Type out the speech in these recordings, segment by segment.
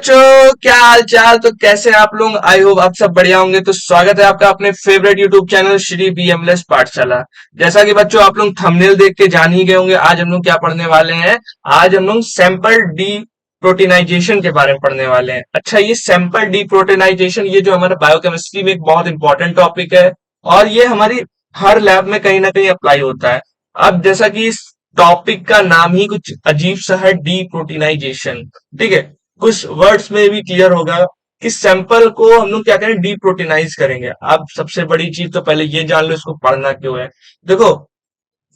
बच्चों, क्या हाल चाल। तो कैसे हैं आप लोग? आई होप आप सब बढ़िया होंगे। तो स्वागत है आपका अपने फेवरेट यूट्यूब चैनल श्री बीएमएलएस पाठशाला। जैसा कि बच्चों आप लोग थंबनेल देख के जान ही गए होंगे, आज हम लोग क्या पढ़ने वाले हैं। आज हम लोग सैंपल डी प्रोटीनाइजेशन के बारे में पढ़ने वाले हैं। अच्छा, ये सैंपल डी प्रोटीनाइजेशन ये जो हमारा बायोकेमिस्ट्री में एक बहुत इंपॉर्टेंट टॉपिक है और ये हमारी हर लैब में कहीं ना कहीं अप्लाई होता है। अब जैसा कि इस टॉपिक का नाम ही कुछ अजीब सा है, डी प्रोटीनाइजेशन। ठीक है, कुछ वर्ड्स में भी क्लियर होगा कि सैंपल को हम लोग क्या करें, डीप्रोटीनाइज करेंगे। अब सबसे बड़ी चीज तो पहले ये जान लो इसको पढ़ना क्यों है। देखो,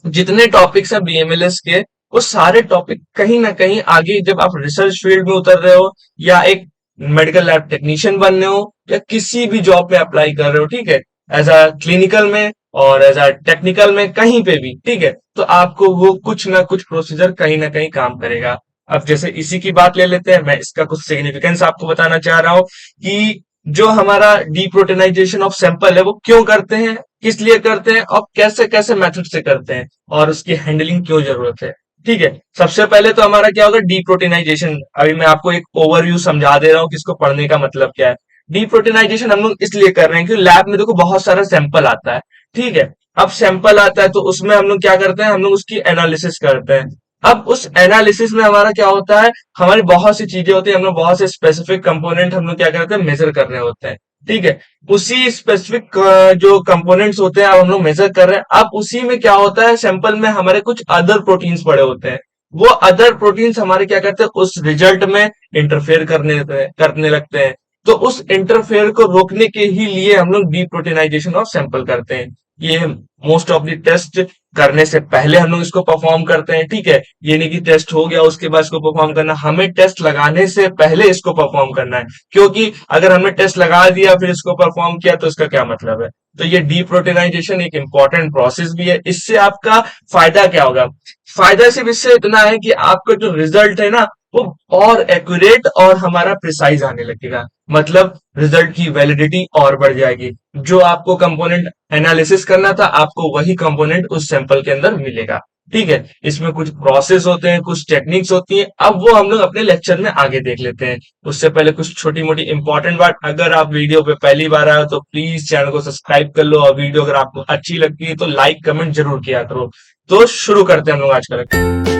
जितने टॉपिक्स हैं बीएमएलएस के, वो सारे टॉपिक कहीं ना कहीं आगे जब आप रिसर्च फील्ड में उतर रहे हो या एक मेडिकल लैब टेक्नीशियन बन रहे हो या किसी भी जॉब में अप्लाई कर रहे हो, ठीक है, एज अ क्लिनिकल में और एज अ टेक्निकल में, कहीं पे भी, ठीक है, तो आपको वो कुछ ना कुछ प्रोसीजर कहीं ना कहीं काम करेगा। अब जैसे इसी की बात ले लेते हैं, मैं इसका कुछ सिग्निफिकेंस आपको बताना चाह रहा हूं कि जो हमारा डीप्रोटीनाइजेशन ऑफ सैंपल है वो क्यों करते हैं, किस लिए करते हैं और कैसे कैसे मेथड से करते हैं और उसकी हैंडलिंग क्यों जरूरत है। ठीक है, सबसे पहले तो हमारा क्या होगा, डीप्रोटीनाइजेशन। अभी मैं आपको एक ओवरव्यू समझा दे रहा हूँ कि इसको पढ़ने का मतलब क्या है। डीप्रोटीनाइजेशन हम लोग इसलिए कर रहे हैं कि लैब में देखो बहुत सारा सैंपल आता है। ठीक है, अब सैंपल आता है तो उसमें हम लोग क्या करते हैं, हम लोग उसकी एनालिसिस करते हैं। अब उस एनालिसिस में हमारा क्या होता है, हमारी बहुत सी चीजें होती है, हम लोग बहुत से स्पेसिफिक कंपोनेंट हम लोग क्या करते हैं, मेजर कर रहे होते हैं। ठीक है, उसी स्पेसिफिक जो कंपोनेंट्स होते हैं अब हम लोग मेजर कर रहे हैं। अब उसी में क्या होता है, सैंपल में हमारे कुछ अदर प्रोटीन्स पड़े होते हैं। वो अदर प्रोटीन्स हमारे क्या करते हैं, उस रिजल्ट में इंटरफेयर करने लगते हैं। तो उस इंटरफेयर को रोकने के ही लिए हम लोग डीप्रोटीनाइजेशन ऑफ सैंपल करते हैं। ये मोस्ट ऑफ द टेस्ट करने से पहले हम लोग इसको परफॉर्म करते हैं। ठीक है, ये नहीं कि टेस्ट हो गया उसके बाद इसको परफॉर्म करना, हमें टेस्ट लगाने से पहले इसको परफॉर्म करना है। क्योंकि अगर हमने टेस्ट लगा दिया फिर इसको परफॉर्म किया तो इसका क्या मतलब है। तो ये डीप्रोटीनाइजेशन एक इंपॉर्टेंट प्रोसेस भी है। इससे आपका फायदा क्या होगा, फायदा सिर्फ इससे इतना है कि आपका जो रिजल्ट है ना वो और एक्यूरेट और हमारा प्रिसाइज आने लगेगा। मतलब रिजल्ट की वैलिडिटी और बढ़ जाएगी। जो आपको कंपोनेंट एनालिसिस करना था आपको वही कंपोनेंट उस सैंपल के अंदर मिलेगा। ठीक है, इसमें कुछ प्रोसेस होते हैं, कुछ टेक्निक्स होती हैं, अब वो हम लोग अपने लेक्चर में आगे देख लेते हैं। उससे पहले कुछ छोटी मोटी इंपॉर्टेंट बात, अगर आप वीडियो पे पहली बार आए हो तो प्लीज चैनल को सब्सक्राइब कर लो और वीडियो अगर आपको अच्छी लगती है तो लाइक कमेंट जरूर किया करो। तो शुरू करते हैं हम लोग आज का लेक्चर।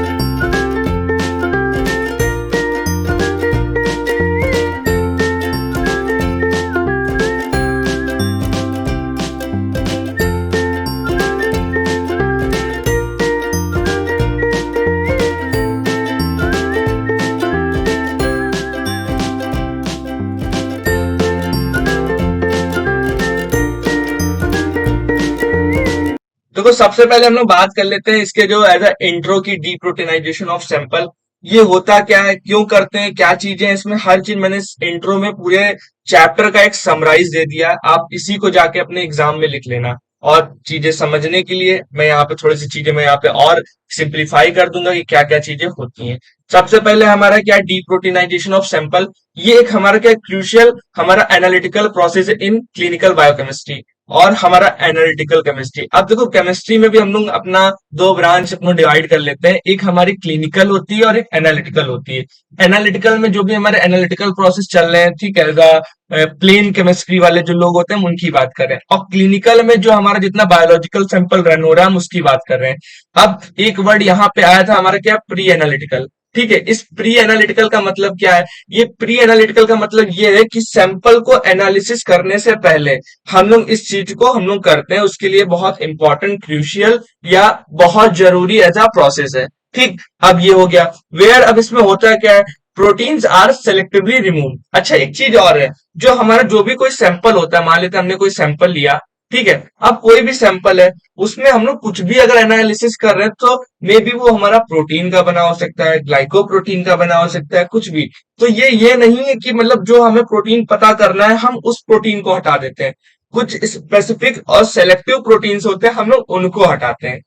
देखो, सबसे पहले हम लोग बात कर लेते हैं इसके जो एज अ इंट्रो की डीप्रोटीनाइजेशन ऑफ सैंपल। ये होता क्या है, क्यों करते हैं, क्या चीजें हैं इसमें, हर चीज मैंने इस इंट्रो में पूरे चैप्टर का एक समराइज दे दिया है। आप इसी को जाके अपने एग्जाम में लिख लेना। और चीजें समझने के लिए मैं यहाँ पे थोड़ी सी चीजें मैं यहाँ पे और सिंप्लीफाई कर दूंगा कि क्या क्या चीजें होती हैं। सबसे पहले हमारा क्या है, डीप्रोटीनाइजेशन ऑफ सैंपल। ये एक हमारा क्या क्रूशियल हमारा एनालिटिकल प्रोसेस है इन क्लिनिकल बायोकेमिस्ट्री और हमारा एनालिटिकल केमिस्ट्री। अब देखो, केमिस्ट्री में भी हम लोग अपना दो ब्रांच अपना डिवाइड कर लेते हैं, एक हमारी क्लिनिकल होती है और एक एनालिटिकल होती है। एनालिटिकल में जो भी हमारे एनालिटिकल प्रोसेस चल रहे हैं, ठीक है, प्लेन केमिस्ट्री वाले जो लोग होते हैं हम उनकी बात कर रहे हैं, और क्लिनिकल में जो हमारा जितना बायोलॉजिकल सैंपल रन हो रहा है हम उसकी बात कर रहे हैं। अब एक वर्ड यहाँ पे आया था हमारा क्या, प्री एनालिटिकल। ठीक है, इस प्री एनालिटिकल का मतलब क्या है, ये प्री एनालिटिकल का मतलब ये है कि सैंपल को एनालिसिस करने से पहले हम लोग इस चीज को हम लोग करते हैं, उसके लिए बहुत इंपॉर्टेंट क्रूशियल या बहुत जरूरी ऐसा प्रोसेस है। ठीक, अब ये हो गया वेयर। अब इसमें होता क्या है, प्रोटीन्स आर सेलेक्टिवली रिमूव। अच्छा, एक चीज और है, जो हमारा जो भी कोई सैंपल होता है, मान लेते हैं हमने कोई सैंपल लिया, ठीक है, अब कोई भी सैंपल है उसमें हम लोग कुछ भी अगर एनालिसिस कर रहे हैं तो मे बी वो हमारा प्रोटीन का बना हो सकता है, ग्लाइकोप्रोटीन का बना हो सकता है, कुछ भी। तो ये नहीं है कि मतलब जो हमें प्रोटीन पता करना है हम उस प्रोटीन को हटा देते हैं। कुछ स्पेसिफिक और सेलेक्टिव प्रोटीन्स होते हैं, हम लोग उनको हटाते हैं,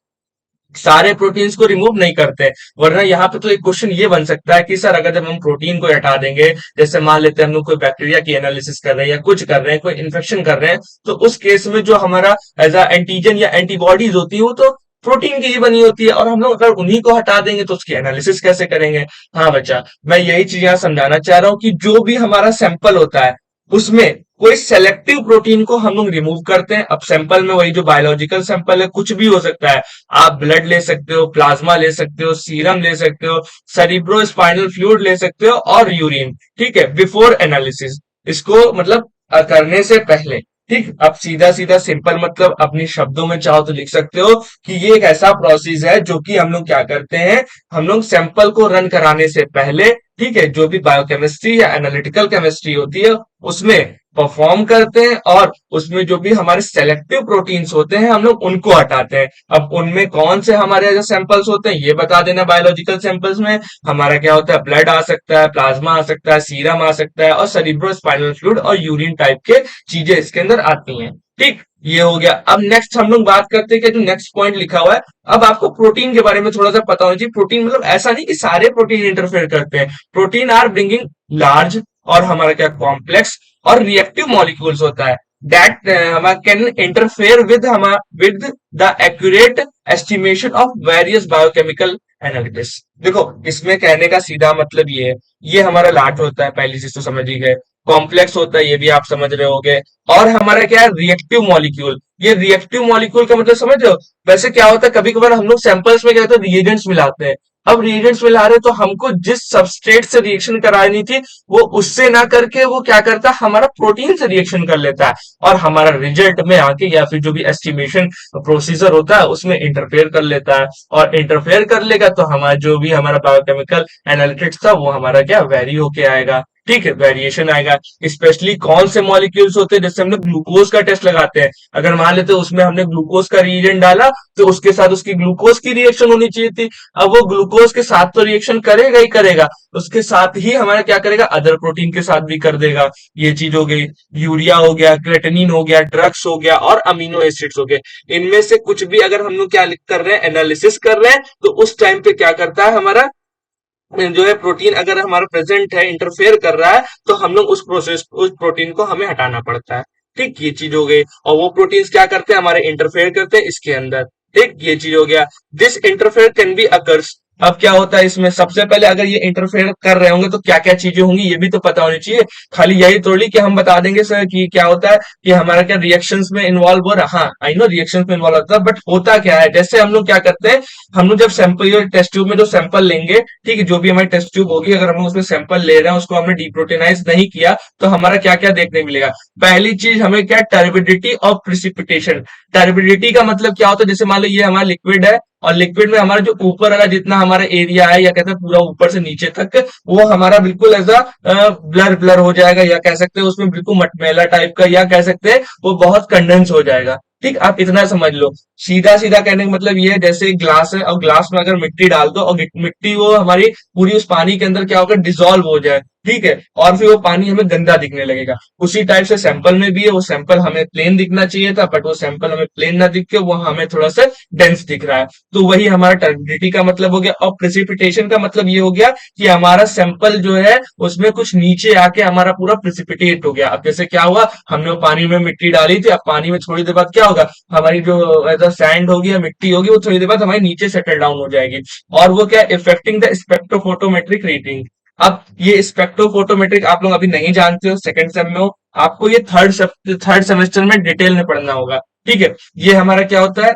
सारे प्रोटीन्स को रिमूव नहीं करते। वरना यहाँ पे तो एक क्वेश्चन ये बन सकता है कि सर अगर जब हम प्रोटीन को हटा देंगे, जैसे मान लेते हैं हम लोग कोई बैक्टीरिया की एनालिसिस कर रहे हैं या कुछ कर रहे हैं, कोई इन्फेक्शन कर रहे हैं, तो उस केस में जो हमारा एज अ एंटीजन या एंटीबॉडीज होती है वो तो प्रोटीन की ही बनी होती है, और हम लोग अगर उन्हीं को हटा देंगे तो उसकी एनालिसिस कैसे करेंगे। हाँ बच्चा, मैं यही चीज यहाँ समझाना चाह रहा हूँ कि जो भी हमारा सैंपल होता है उसमें कोई सेलेक्टिव प्रोटीन को हम लोग रिमूव करते हैं। अब सैंपल में वही जो बायोलॉजिकल सैंपल है कुछ भी हो सकता है, आप ब्लड ले सकते हो, प्लाज्मा ले सकते हो, सीरम ले सकते हो, सेरिब्रो स्पाइनल फ्लूइड ले सकते हो, और यूरिन, ठीक है, बिफोर एनालिसिस, इसको मतलब करने से पहले। ठीक, अब सीधा सीधा सिंपल मतलब अपनी शब्दों में चाहो तो लिख सकते हो कि ये एक ऐसा प्रोसेस है जो कि हम लोग क्या करते हैं, हम लोग सैंपल को रन कराने से पहले, ठीक है, जो भी बायोकेमिस्ट्री या एनालिटिकल केमिस्ट्री होती है उसमें परफॉर्म करते हैं, और उसमें जो भी हमारे सेलेक्टिव प्रोटीन्स होते हैं हम लोग उनको हटाते हैं। अब उनमें कौन से हमारे जो सैंपल्स होते हैं ये बता देना। बायोलॉजिकल सैंपल्स में हमारा क्या होता है, ब्लड आ सकता है, प्लाज्मा आ सकता है, सीरम आ सकता है, और सेरिब्रो स्पाइनल फ्लूइड और यूरिन टाइप के चीजें इसके अंदर आती हैं। ठीक, ये हो गया। अब नेक्स्ट हम लोग बात करते हैं कि जो नेक्स्ट पॉइंट लिखा हुआ है, अब आपको प्रोटीन के बारे में थोड़ा सा पता होना चाहिए। प्रोटीन मतलब ऐसा नहीं कि सारे प्रोटीन इंटरफेयर करते हैं, प्रोटीन आर ब्रिंगिंग लार्ज और हमारा क्या कॉम्प्लेक्स और रिएक्टिव मॉलिक्यूल्स होता है that can interfere with the accurate estimation of various biochemical analysis. देखो, इसमें कहने का सीधा मतलब ये है, ये हमारा लार्ज होता है, पहली चीज तो समझ ही गए। कॉम्प्लेक्स होता है, ये भी आप समझ रहे होगे। और हमारा क्या है, रिएक्टिव मॉलिक्यूल। ये रिएक्टिव मॉलिक्यूल का मतलब समझ रहे हो। वैसे क्या होता है, कभी कभार हम लोग सैंपल्स में क्या होता है, रिएजेंट्स मिलाते हैं। अब रिएजेंट्स मिला रहे हैं तो हमको जिस सबस्ट्रेट से रिएक्शन करानी थी वो उससे ना करके वो क्या करता है, हमारा प्रोटीन से रिएक्शन कर लेता है, और हमारा रिजल्ट में आके या फिर जो भी एस्टिमेशन प्रोसीजर होता है उसमें इंटरफेयर कर लेता है। और इंटरफेयर कर लेगा तो हमारा जो भी हमारा बायोकेमिकल एनालिटिक्स था वो हमारा क्या वेरी होके आएगा। ठीक है, वेरिएशन आएगा। स्पेशली कौन से मॉलिक्यूल्स होते हैं, जैसे हम लोग ग्लूकोज का टेस्ट लगाते हैं, अगर मान लेते हैं उसमें हमने ग्लूकोज का रिएजेंट डाला तो उसके साथ उसकी ग्लूकोज की रिएक्शन होनी चाहिए थी। अब वो ग्लूकोज के साथ तो रिएक्शन करेगा ही करेगा, उसके साथ ही हमारा क्या करेगा, अदर प्रोटीन के साथ भी कर देगा। ये चीज हो गई। यूरिया हो गया, क्रेटिनिन हो गया, ड्रग्स हो गया, और अमीनो एसिड्स हो गए। इनमें से कुछ भी अगर हम लोग क्या कर रहे हैं, एनालिसिस कर रहे हैं, तो उस टाइम पे क्या करता है हमारा जो है प्रोटीन, अगर हमारा प्रेजेंट है, इंटरफेयर कर रहा है, तो हम लोग उस प्रोटीन को हमें हटाना पड़ता है। ठीक, ये चीज हो गई। और वो प्रोटीन्स क्या करते हैं, हमारे इंटरफेयर करते हैं इसके अंदर। ठीक, ये चीज हो गया। This interfere can be occurs. अब क्या होता है इसमें, सबसे पहले अगर ये इंटरफेयर कर रहे होंगे तो क्या क्या चीजें होंगी ये भी तो पता होनी चाहिए। खाली यही थोड़ी कि हम बता देंगे सर कि क्या होता है कि हमारा क्या रिएक्शंस में इन्वॉल्व हो रहा। हाँ, आई नो रिएक्शंस में इन्वॉल्व होता है, बट होता क्या है, जैसे हम लोग क्या करते हैं, हम लोग जब सैंपल टेस्ट ट्यूब में जो सैंपल लेंगे, ठीक है, जो भी हमारी टेस्ट ट्यूब होगी, अगर हम लोग उसमें सैंपल ले रहे हैं, उसको हमने डीप्रोटीनाइज नहीं किया, तो हमारा क्या क्या देखने मिलेगा। पहली चीज हमें क्या, टर्बिडिटी ऑफ प्रिसिपिटेशन। टर्बिडिटी का मतलब क्या होता है, जैसे मान लो ये हमारा लिक्विड है, और लिक्विड में हमारा जो ऊपर वाला जितना हमारा एरिया है, या कहते हैं पूरा ऊपर से नीचे तक, वो हमारा बिल्कुल ऐसा ब्लर ब्लर हो जाएगा, या कह सकते हैं उसमें बिल्कुल मटमैला टाइप का, या कह सकते हैं वो बहुत कंडेंस हो जाएगा। ठीक, आप इतना समझ लो। सीधा सीधा कहने का मतलब ये है, जैसे एक ग्लास है और ग्लास में अगर मिट्टी डाल दो और मिट्टी वो हमारी पूरी उस पानी के अंदर क्या होगा, डिसॉल्व हो जाए, ठीक है, और फिर वो पानी हमें गंदा दिखने लगेगा। उसी टाइप से सैंपल में भी है, वो सैंपल हमें प्लेन दिखना चाहिए था, बट वो सैंपल हमें प्लेन ना दिख के वो हमें थोड़ा सा डेंस दिख रहा है। तो वही हमारा टर्बिडिटी का मतलब हो गया। और प्रेसिपिटेशन का मतलब ये हो गया कि हमारा सैंपल जो है उसमें कुछ नीचे आके हमारा पूरा प्रेसिपिटेट हो गया। अब जैसे क्या हुआ, हमने वो पानी में मिट्टी डाली थी, अब पानी में थोड़ी देर बाद क्या होगा, हमारी जो ऐसा सैंड होगी या मिट्टी होगी वो थोड़ी देर बाद हमारी नीचे सेटल डाउन हो जाएगी। और वो क्या, इफेक्टिंग द स्पेक्ट्रोफोटोमेट्रिक रीडिंग। अब ये स्पेक्ट्रोफोटोमेट्रिक आप लोग अभी नहीं जानते हो, सेकंड सेम में हो, आपको ये थर्ड सेमेस्टर में डिटेल में पढ़ना होगा। ठीक है, ये हमारा क्या होता है,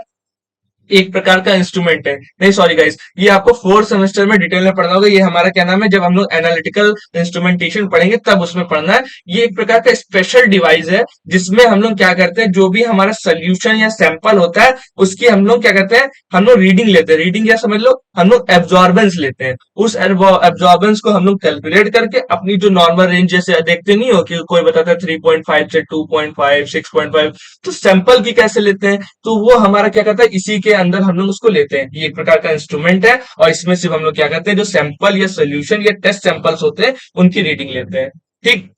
एक प्रकार का इंस्ट्रूमेंट है। नहीं सॉरी गाइस, ये आपको फोर्थ सेमेस्टर में डिटेल में पढ़ना होगा। ये हमारा क्या नाम है, जब हम लोग एनालिटिकल इंस्ट्रूमेंटेशन पढ़ेंगे तब उसमें पढ़ना है। ये एक प्रकार का स्पेशल डिवाइस है जिसमें हम लोग क्या करते हैं, जो भी हमारा सोल्यूशन या सैंपल होता है उसकी हम लोग क्या करते हैं, हम लोग रीडिंग लेते हैं। रीडिंग या समझ लो, हम लोग एब्जॉर्बेंस लेते हैं। उस एब्जॉर्बेंस को हम लोग कैलकुलेट करके अपनी जो नॉर्मल रेंज, जैसे देखते नहीं हो कि कोई बताता है 3.5 से 2.5 6.5, तो सैंपल की कैसे लेते हैं, तो वो हमारा क्या कहता है, इसी के अंदर हम लोग उसको लेते हैं। ये एक प्रकार का इंस्ट्रूमेंट है, और इसमें सिर्फ हम लोग क्या करते हैं, जो सैंपल या सोल्यूशन या टेस्ट सैंपल्स होते हैं उनकी रीडिंग लेते हैं। ठीक,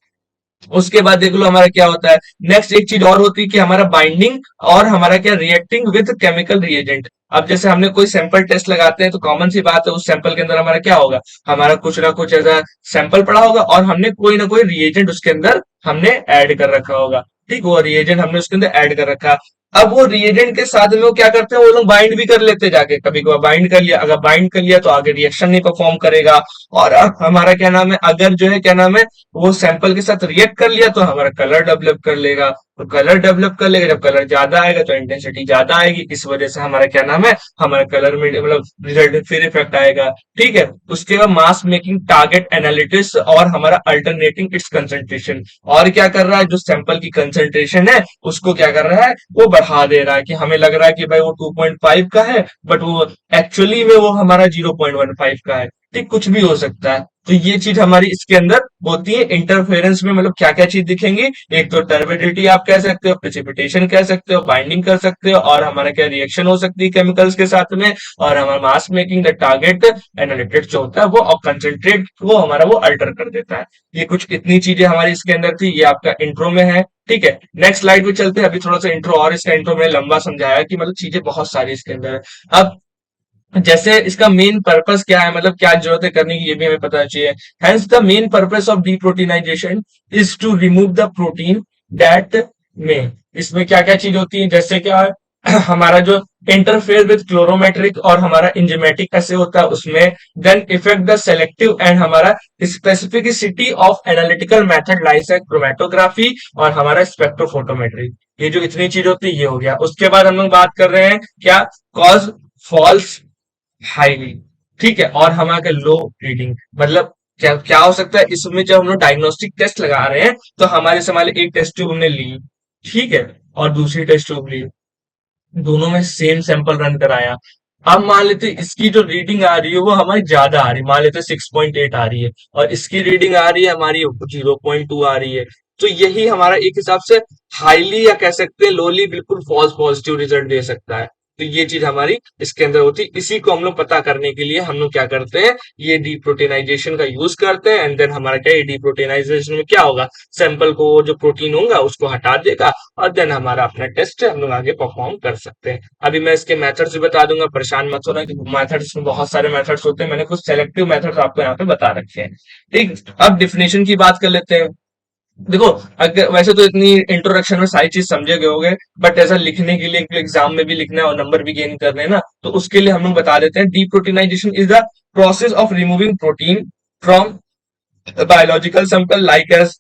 उसके बाद देख लो हमारा क्या होता है। नेक्स्ट एक चीज और होती है कि हमारा बाइंडिंग और हमारा क्या, रिएक्टिंग विद केमिकल रिएजेंट। अब जैसे हमने कोई सैंपल टेस्ट लगाते हैं तो कॉमन सी बात है, उस सैंपल के अंदर हमारा क्या होगा, हमारा कुछ ना कुछ ऐसा सैंपल पड़ा होगा और हमने कोई ना कोई रिएजेंट उसके अंदर हमने ऐड कर रखा होगा। ठीक, वो रिएजेंट हमने उसके अंदर ऐड कर रखा। अब वो रिएजेंट के साथ में वो क्या करते हैं, वो लोग बाइंड भी कर लेते हैं जाके, कभी कभार बाइंड कर लिया, अगर बाइंड कर लिया तो आगे रिएक्शन नहीं परफॉर्म करेगा। और हमारा क्या नाम है, अगर जो है क्या नाम है, वो सैंपल के साथ रिएक्ट कर लिया तो हमारा कलर डेवलप कर लेगा। तो कलर डेवलप कर लेगा, जब कलर ज्यादा आएगा तो इंटेंसिटी ज्यादा आएगी, इस वजह से हमारा क्या नाम है, हमारा कलर में मतलब रिजल्ट में फिर इफेक्ट आएगा। ठीक है, उसके बाद मास मेकिंग टारगेट एनालिटिक्स और हमारा अल्टरनेटिंग इट्स कंसंट्रेशन। और क्या कर रहा है, जो सैंपल की कंसंट्रेशन है उसको क्या कर रहा है, वो बढ़ा दे रहा है, कि हमें लग रहा है कि भाई वो 2.5 का है, बट वो एक्चुअली में वो हमारा 0.15 का है। ठीक, कुछ भी हो सकता है। तो ये चीज हमारी इसके अंदर होती है इंटरफेरेंस में, मतलब क्या क्या चीज दिखेंगी, एक तो टर्बिडिटी आप कह सकते हो, प्रेसिपिटेशन कह सकते हो, बाइंडिंग कर सकते हो, और हमारा क्या रिएक्शन हो सकती है केमिकल्स के साथ में, और हमारा मास मेकिंग द टारगेट एनालिटिक्स जो होता है वो, और कंसेंट्रेट वो हमारा वो अल्टर कर देता है। ये कुछ इतनी चीजें हमारी इसके अंदर थी, ये आपका इंट्रो में है। ठीक है, नेक्स्ट स्लाइड पे चलते हैं। अभी थोड़ा सा इंट्रो, और इसका इंट्रो मैंने लंबा समझाया कि मतलब चीजें बहुत सारी इसके अंदर है। अब जैसे इसका मेन पर्पस क्या है, मतलब क्या जरूरत है करने की, ये भी हमें पता चाहिए। Hence the main purpose of deproteinization is to remove the protein that में, इसमें क्या क्या चीज होती है, जैसे क्या है, हमारा जो इंटरफेयर विद क्लोरोमेट्रिक और हमारा इंजेमेटिक ऐसे होता है उसमें, then effect the selective and हमारा specificity of analytical method like chromatography और हमारा स्पेक्ट्रोफोटोमेट्री। ये जो इतनी चीज होती है ये हो गया। उसके बाद हम लोग बात कर रहे हैं क्या, कॉज फॉल्स हाईली। ठीक है, और हमारे लो रीडिंग, मतलब क्या क्या हो सकता है इसमें, जब हम लोग डायग्नोस्टिक टेस्ट लगा रहे हैं तो हमारे से मान ली एक टेस्ट ट्यूब हमने ली, ठीक है, और दूसरी टेस्ट ट्यूब ली, दोनों में सेम सैंपल रन कराया। अब मान लेते इसकी जो रीडिंग आ रही है वो हमारी ज्यादा आ रही है, मान लेते 6.8 आ रही है, और इसकी रीडिंग आ रही है हमारी 0.2 आ रही है। तो यही हमारा एक हिसाब से हाईली या कह सकते हैं लोली बिल्कुल फॉल्स पॉजिटिव रिजल्ट दे सकता है। तो ये चीज हमारी इसके अंदर होती है। इसी को हम लोग पता करने के लिए हम लोग क्या करते हैं, ये डीप्रोटीनाइजेशन का यूज करते हैं। एंड देन हमारा क्या, ये डीप्रोटीनाइजेशन में क्या होगा, सैंपल को जो प्रोटीन होगा उसको हटा देगा, और देन हमारा अपना टेस्ट हम लोग आगे परफॉर्म कर सकते हैं। अभी मैं इसके मेथड्स भी बता दूंगा, परेशान मत होना, कि मेथड्स में बहुत सारे मेथड्स होते हैं, मैंने कुछ सेलेक्टिव मेथड्स आपको यहाँ पे बता रखे हैं। ठीक, अब डिफिनेशन की बात कर लेते हैं। देखो, अगर वैसे तो इतनी इंट्रोडक्शन में सारी चीज समझे गए होंगे, बट ऐसा लिखने के लिए एग्जाम में भी लिखना है और नंबर भी गेन करने हैं ना, तो उसके लिए हम लोग बता देते हैं, deproteinization is the process of removing protein from biological sample like as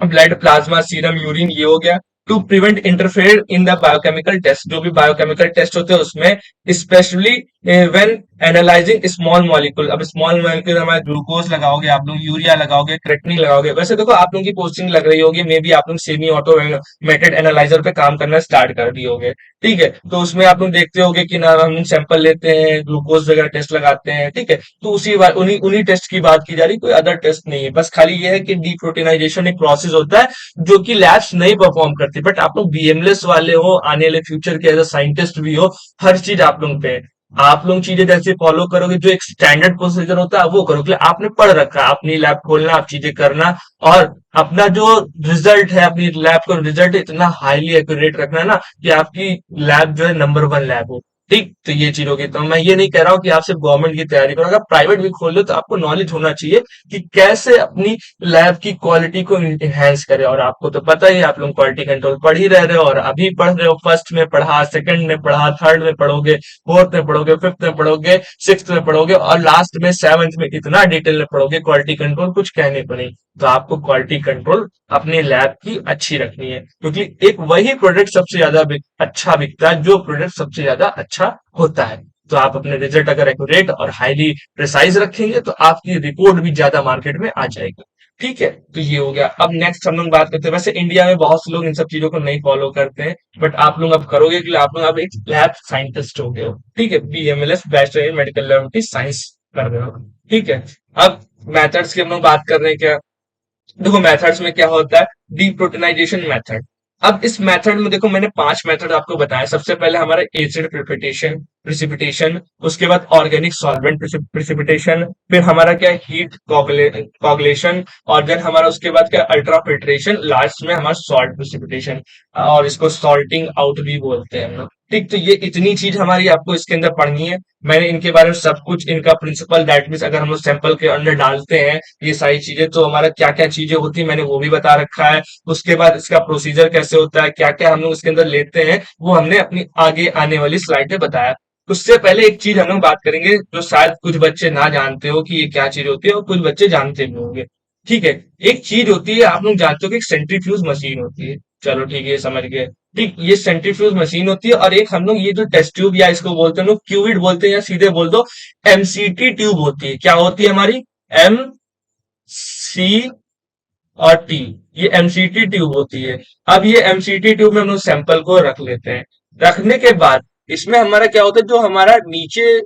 blood, plasma, serum, urine, ये हो गया। To prevent interfere in the biochemical test, जो भी बायोकेमिकल टेस्ट होते हैं उसमें, specially when analysing small molecule. अब स्मॉल मॉलिक्यूल हमारे ग्लूकोज लगाओगे आप लोग, यूरिया लगाओगे, क्रेटनिन लगाओगे। वैसे देखो आप लोगों की पोस्टिंग लग रही होगी, मे बी आप लोग सेमी ऑटोमेटेड एनालाइजर पे काम करना स्टार्ट कर दिए होगे। ठीक है, तो उसमें आप लोग देखते होगे कि ना हम सैंपल लेते हैं, ग्लूकोज वगैरह टेस्ट लगाते हैं। ठीक है, तो उन्हीं उन्हीं टेस्ट की बात की जा रही, कोई अदर टेस्ट नहीं है। बस खाली ये है कि डीप्रोटीनाइजेशन एक प्रोसेस होता है जो कि लैब्स नहीं परफॉर्म करती, बट आप लोग बीएमएलएस वाले हो, आने वाले फ्यूचर के एज अ साइंटिस्ट भी हो, हर चीज आप लोग पे है। आप लोग चीजें जैसे फॉलो करोगे, जो एक स्टैंडर्ड प्रोसीजर होता है वो करोगे, आपने पढ़ रखा है, अपनी लैब खोलना, आप चीजें करना, और अपना जो रिजल्ट है, अपनी लैब का रिजल्ट इतना हाईली एक्यूरेट रखना है ना, कि आपकी लैब जो है नंबर वन लैब हो। ठीक, तो ये चीज होगी। तो मैं ये नहीं कह रहा हूँ कि आप सिर्फ गवर्नमेंट की तैयारी करो, अगर प्राइवेट भी खोल लो तो आपको नॉलेज होना चाहिए कि कैसे अपनी लैब की क्वालिटी को इनहेंस करे। और आपको तो पता ही है, आप लोग क्वालिटी कंट्रोल पढ़ ही रहे हो, और अभी पढ़ रहे हो, फर्स्ट में पढ़ा, सेकंड में पढ़ा, थर्ड में पढ़ोगे, फोर्थ में पढ़ोगे, फिफ्थ में पढ़ोगे, सिक्स्थ में पढ़ोगे, और लास्ट में सेवंथ में इतना डिटेल में पढ़ोगे क्वालिटी कंट्रोल, कुछ कहने को नहीं। तो आपको क्वालिटी कंट्रोल अपनी लैब की अच्छी रखनी है, क्योंकि एक वही प्रोडक्ट सबसे ज्यादा अच्छा बिकता है जो प्रोडक्ट सबसे ज्यादा अच्छा होता है। तो आप अपने रिजल्ट अगर एक्यूरेट और हाईली प्रिसाइज रखेंगे तो आपकी रिपोर्ट भी ज्यादा मार्केट में आ जाएगी। ठीक है, तो ये हो गया। अब नेक्स्ट हम लोग बात करते हैं, वैसे इंडिया में बहुत से लोग इन सब चीजों को नहीं फॉलो करते हैं, बट आप लोग अब करोगे, कि आप लोग अब एक लैब साइंटिस्ट हो गए हो। ठीक है, BMLS, bachelor in medical laboratory science कर रहे हो। ठीक है, अब मेथड्स की हम लोग बात कर रहे हैं क्या। देखो मेथड्स में क्या होता है, डीप्रोटीनाइजेशन मेथड। अब इस मेथड में देखो, मैंने 5 मेथड आपको बताया। सबसे पहले हमारा एसिड प्रिसिपिटेशन प्रिसिपिटेशन, उसके बाद ऑर्गेनिक सॉल्वेंट प्रिसिपिटेशन, फिर हमारा क्या हीट कॉगुलेशन, और देन हमारा उसके बाद क्या अल्ट्राफिल्ट्रेशन, लास्ट में हमारा सॉल्ट प्रिसिपिटेशन, और इसको सॉल्टिंग आउट भी बोलते हैं हम लोग। ठीक, तो ये इतनी चीज हमारी आपको इसके अंदर पढ़नी है। मैंने इनके बारे में सब कुछ, इनका प्रिंसिपल, दैट मीन्स अगर हम लोग सैंपल के अंदर डालते हैं ये सारी चीजें तो हमारा क्या क्या चीजें होती है मैंने वो भी बता रखा है। उसके बाद इसका प्रोसीजर कैसे होता है, क्या क्या हम लोग इसके अंदर लेते हैं, वो हमने अपनी आगे आने वाली स्लाइड में बताया। उससे पहले एक चीज हम लोग बात करेंगे जो शायद कुछ बच्चे ना जानते हो कि ये क्या चीज होती है, और कुछ बच्चे जानते भी होंगे। ठीक है, एक चीज होती है, आप लोग जानते हो कि एक सेंट्रीफ्यूज मशीन होती है। चलो ठीक है, ये समझ गए। ठीक, ये सेंट्रीफ्यूज मशीन होती है, और एक हम लोग ये जो टेस्ट ट्यूब या इसको बोलते हैं लोग क्यूबिट बोलते हैं, या सीधे बोल दो एमसीटी ट्यूब होती है। क्या होती है हमारी? एम सी और टी, ये एमसीटी ट्यूब होती है। अब ये एमसीटी ट्यूब में हम लोग सैंपल को रख लेते हैं। रखने के बाद इसमें हमारा क्या होता है, जो हमारा नीचे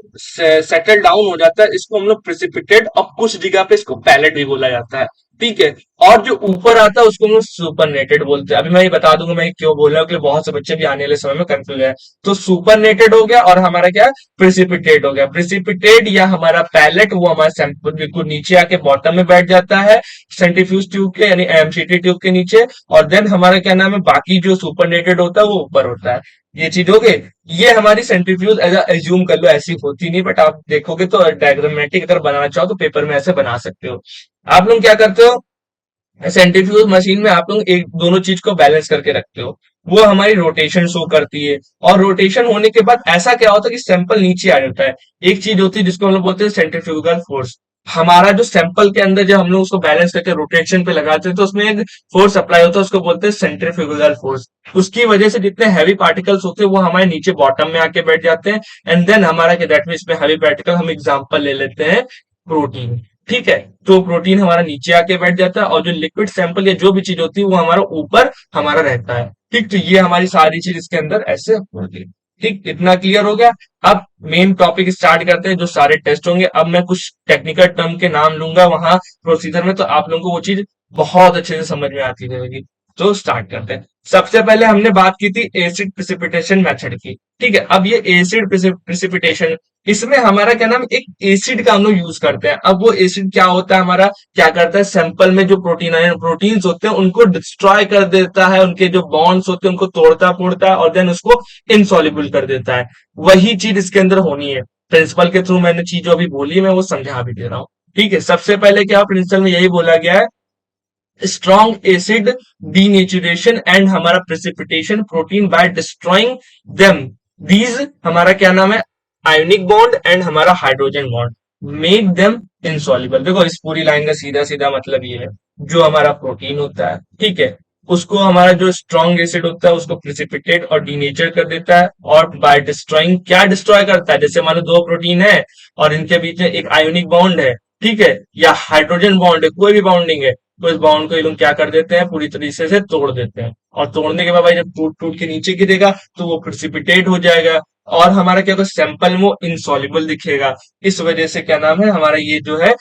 सेटल डाउन हो जाता है इसको हम लोग प्रेसिपिटेट, और कुछ जगह पे इसको पैलेट भी बोला जाता है। ठीक है, और जो ऊपर आता है उसको हम लोग सुपरनेटेड बोलते हैं। अभी मैं ये बता दूंगा मैं क्यों बोल रहा हूँ, क्योंकि बहुत से बच्चे भी आने वाले समय में कंफ्यूज है। तो सुपरनेटेड हो गया, और हमारा क्या, प्रेसिपिटेट हो गया। प्रेसिपिटेट या हमारा पैलेट वो हमारे सैंपल बिल्कुल नीचे आके बॉटम में बैठ जाता है सेंट्रीफ्यूज ट्यूब के, यानी एमसीटी ट्यूब के नीचे। और देन हमारा क्या नाम है, बाकी जो सुपरनेटेड होता है वो ऊपर होता है। ये चीज हो गई। ये हमारी सेंट्रीफ्यूज एज्यूम कर लो, ऐसी होती नहीं, बट आप देखोगे तो डायग्रामेटिक अगर बनाना चाहो तो पेपर में ऐसे बना सकते हो। आप लोग क्या करते हो, सेंट्रीफ्यूज मशीन में आप लोग एक दोनों चीज को बैलेंस करके रखते हो। वो हमारी रोटेशन शो करती है, और रोटेशन होने के बाद ऐसा क्या होता है कि सैंपल नीचे आ जाता है। एक चीज होती है जिसको हम लोग बोलते हैं सेंट्रीफ्यूगल फोर्स। हमारा जो सैंपल के अंदर जब हम लोग उसको बैलेंस करके रोटेशन पे लगाते हैं तो उसमें एक फोर्स अप्लाई होता है, उसको बोलते हैं सेंट्रीफ्यूगल फोर्स। उसकी वजह से जितने हैवी पार्टिकल्स होते हैं वो हमारे नीचे बॉटम में आके बैठ जाते हैं। एंड देन हमारा दैट मीन्स में हैवी पार्टिकल, हम एग्जांपल ले लेते हैं प्रोटीन। ठीक है, तो प्रोटीन हमारा नीचे आके बैठ जाता है, और जो लिक्विड सैंपल या जो भी चीज होती है वो हमारा ऊपर हमारा रहता है। ठीक, तो ये हमारी सारी चीज इसके अंदर ऐसे होती है। ठीक, इतना क्लियर हो गया। अब मेन टॉपिक स्टार्ट करते हैं, जो सारे टेस्ट होंगे। अब मैं कुछ टेक्निकल टर्म के नाम लूंगा वहां प्रोसीजर में, तो आप लोगों को वो चीज बहुत अच्छे से समझ में आती रहेगी। तो स्टार्ट करते हैं। सबसे पहले हमने बात की थी एसिड प्रिसिपिटेशन मेथड की। ठीक है, अब ये एसिड प्रिसिपिटेशन, इसमें हमारा क्या नाम, एक एसिड का हम लोग यूज करते हैं। अब वो एसिड क्या होता है हमारा, क्या करता है, सैंपल में जो प्रोटीन्स होते हैं उनको डिस्ट्रॉय कर देता है, उनके जो बॉन्ड्स होते हैं उनको तोड़ता फोड़ता है, और देन उसको इनसॉल्युबल कर देता है। वही चीज इसके अंदर होनी है। प्रिंसिपल के थ्रू मैंने चीज जो अभी बोली है मैं वो समझा भी दे रहा हूँ। ठीक है, सबसे पहले क्या प्रिंसिपल में यही बोला गया है, स्ट्रॉन्ग एसिड डीनेचुरेशन एंड हमारा precipitation protein bye destroying them. These हमारा क्या नाम है, आयोनिक बॉन्ड एंड हमारा hydrogen bond make them insoluble. देखो इस पूरी लाइन का सीधा सीधा मतलब ये है, जो हमारा प्रोटीन होता है, ठीक है, उसको हमारा जो स्ट्रॉन्ग एसिड होता है उसको प्रेसिपिटेट और डीनेचर कर देता है, और बाय डिस्ट्रॉइंग क्या डिस्ट्रॉय करता है, जैसे मान लो दो प्रोटीन है और इनके बीच में एक आयोनिक बॉन्ड है, ठीक है, या हाइड्रोजन बॉन्ड है, कोई भी बॉन्डिंग है, तो इस बाउंड को ये लोग क्या कर देते हैं, पूरी तरीके से तोड़ देते हैं। और तोड़ने के बाद भाई जब टूट टूट के नीचे गिरेगा तो वो प्रेसिपिटेट हो जाएगा, और हमारा क्या होगा, सैंपल में वो इनसॉल्युबल दिखेगा। इस वजह से क्या नाम है हमारा, ये जो है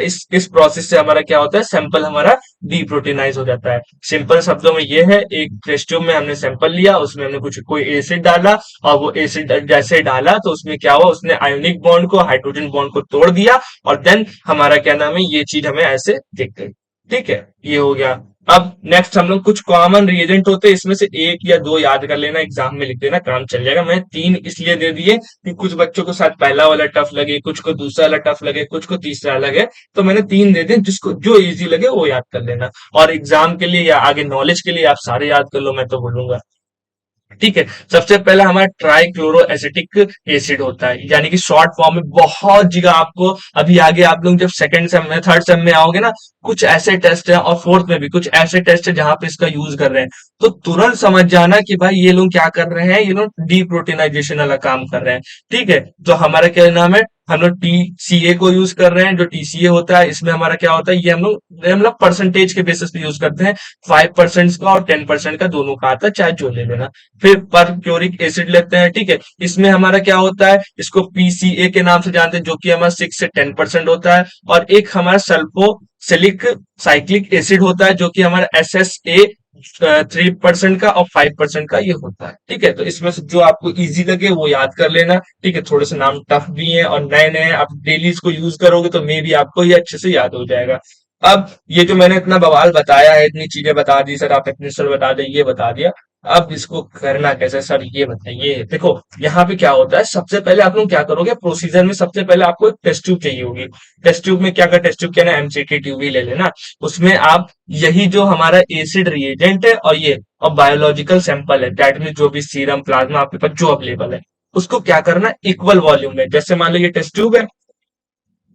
इस प्रोसेस से हमारा क्या होता है, सैंपल हमारा डीप्रोटीनाइज हो जाता है। सिंपल शब्दों में ये है, एक टेस्ट ट्यूब में हमने सैंपल लिया, उसमें हमने कुछ कोई एसिड डाला, और वो एसिड जैसे डाला तो उसमें क्या हुआ, उसने आयोनिक बॉन्ड को, हाइड्रोजन बॉन्ड को तोड़ दिया, और देन हमारा क्या नाम है, ये चीज हमें ऐसे दिख गई। ठीक है, ये हो गया। अब नेक्स्ट हम लोग कुछ कॉमन रिएजेंट होते हैं, इसमें से एक या दो याद कर लेना, एग्जाम में लिख देना, काम चल जाएगा। मैं तीन इसलिए दे दिए कि कुछ बच्चों को शायद पहला वाला टफ लगे, कुछ को दूसरा वाला टफ लगे, कुछ को तीसरा लगे, तो मैंने तीन दे दिए, जिसको जो इजी लगे वो याद कर लेना। और एग्जाम के लिए या आगे नॉलेज के लिए आप सारे याद कर लो, मैं तो बोलूंगा। ठीक है, सबसे पहला हमारा ट्राइक्लोरो एसिटिक एसिड होता है, यानी कि शॉर्ट फॉर्म में बहुत जगह आपको अभी आगे आप लोग जब सेकंड सेम में, थर्ड सेम में आओगे ना, कुछ ऐसे टेस्ट है, और फोर्थ में भी कुछ ऐसे टेस्ट है जहां पे इसका यूज कर रहे हैं, तो तुरंत समझ जाना कि भाई ये लोग क्या कर रहे हैं, ये लोग डीप्रोटीनाइजेशन वाला काम कर रहे हैं। ठीक है, तो हमारा क्या नाम है, हम लोग टीसीए को यूज कर रहे हैं। जो टीसीए होता है इसमें हमारा क्या होता है, ये हम लोग परसेंटेज के बेसिस पे यूज करते हैं, 5% का और 10% का दोनों का आता है, चाहे जो ले लेना। फिर परक्लोरिक एसिड लेते हैं, ठीक है, इसमें हमारा क्या होता है, इसको पीसीए के नाम से जानते हैं, जो कि हमारा 6 से 10% होता है। और एक हमारा सल्फोसिलिक साइक्लिक एसिड होता है, जो कि हमारा एसएसए 3% का और 5% का ये होता है। ठीक है, तो इसमें से जो आपको इजी लगे वो याद कर लेना। ठीक है, थोड़े से नाम टफ भी हैं और नए नए आप डेली इसको यूज करोगे तो मे भी आपको ये अच्छे से याद हो जाएगा। अब ये जो मैंने इतना बवाल बताया है, इतनी चीजें बता दी, सर आप इतने सर बता दें, ये बता दिया। अब इसको करना कैसे सर, ये बताइए। देखो यहाँ पे क्या होता है, सबसे पहले आप लोग क्या करोगे, प्रोसीजर में सबसे पहले आपको एक टेस्ट ट्यूब चाहिए होगी। टेस्ट ट्यूब में क्या, टेस्ट ट्यूब क्या ना, एमसीटी ट्यूब ही ले लेना। उसमें आप यही जो हमारा एसिड रिएजेंट है और ये और बायोलॉजिकल सैंपल है, दैट मीन जो भी सीरम प्लाज्मा आपके पास जो अवेलेबल है, उसको क्या करना, इक्वल वॉल्यूम में, जैसे मान लो ये टेस्ट ट्यूब है,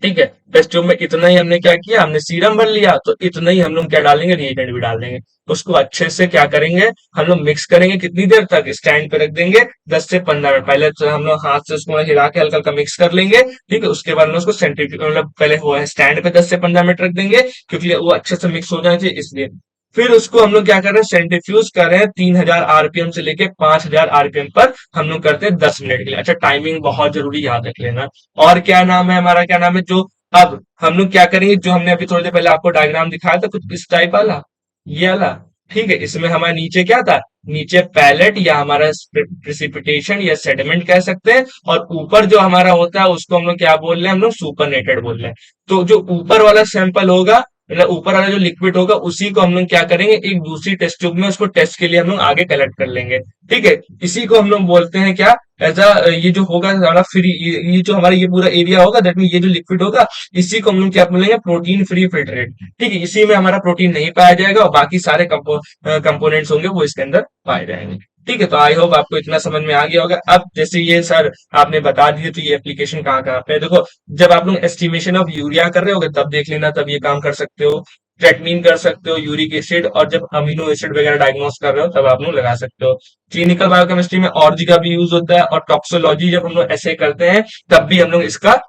ठीक है, टेस्ट ट्यूब में इतना ही हमने क्या किया, हमने सीरम भर लिया, तो इतना ही हम लोग क्या डालेंगे, रिएजेंट भी डाल देंगे। उसको अच्छे से क्या करेंगे, हम लोग मिक्स करेंगे, कितनी देर तक, स्टैंड पे रख देंगे 10 से 15 मिनट। पहले तो हम लोग हाथ से उसको हिला के हल्का हल्का मिक्स कर लेंगे, ठीक है। उसके बाद में उसको सेंट्रीफ्यूज, मतलब पहले वो है स्टैंड पे 10 से 15 मिनट रख देंगे, क्योंकि वो अच्छे से मिक्स हो जाना चाहिए इसलिए। फिर उसको हम लोग क्या कर रहे हैं, सेंट्रीफ्यूज कर रहे हैं 3000 आरपीएम से लेके 5000 आरपीएम पर, हम लोग करते हैं 10 मिनट के लिए। अच्छा, टाइमिंग बहुत जरूरी, याद रख लेना। और क्या नाम है हमारा, क्या नाम है जो, अब हम लोग क्या करेंगे, जो हमने अभी थोड़ी देर पहले आपको डायग्राम दिखाया था कुछ इस टाइप वाला, ये वाला, ठीक है। इसमें हमारे नीचे क्या था, नीचे पैलेट या हमारा प्रिसिपिटेशन या सेडिमेंट कह सकते हैं, और ऊपर जो हमारा होता है उसको हम लोग क्या बोल रहे हैं, हम लोग सुपरनेटेड बोल रहे हैं। तो जो ऊपर वाला सैंपल होगा, मतलब ऊपर वाला जो लिक्विड होगा, उसी को हम लोग क्या करेंगे, एक दूसरी टेस्ट ट्यूब में उसको टेस्ट के लिए हम लोग आगे कलेक्ट कर लेंगे, ठीक है। इसी को हम लोग बोलते हैं क्या, ऐसा, ये जो होगा हमारा फ्री, ये जो हमारा ये पूरा एरिया होगा, दैट मीन ये जो लिक्विड होगा, इसी को हम लोग क्या बोलेंगे, प्रोटीन फ्री फिल्ट्रेट, ठीक है। इसी में हमारा प्रोटीन नहीं पाया जाएगा, और बाकी सारे कंपोनेंट्स होंगे वो इसके अंदर पाए जाएंगे, ठीक है। तो आई होप आपको इतना समझ में आ गया होगा। अब जैसे ये सर आपने बता दिए, तो ये एप्लीकेशन कहाँ कहाँ पे है, देखो जब आप लोग एस्टिमेशन ऑफ यूरिया कर रहे होगे तब देख लेना, तब ये काम कर सकते हो। ट्रेटमीन कर सकते हो, यूरिक एसिड, और जब अमीनो एसिड वगैरह डायग्नोस कर रहे हो तब आप लोग लगा सकते हो। क्लिनिकल बायोकेमिस्ट्री में ऑर्जी का भी यूज होता है, और टॉक्सोलॉजी जब हम लोग ऐसे करते हैं तब भी हम लोग इसका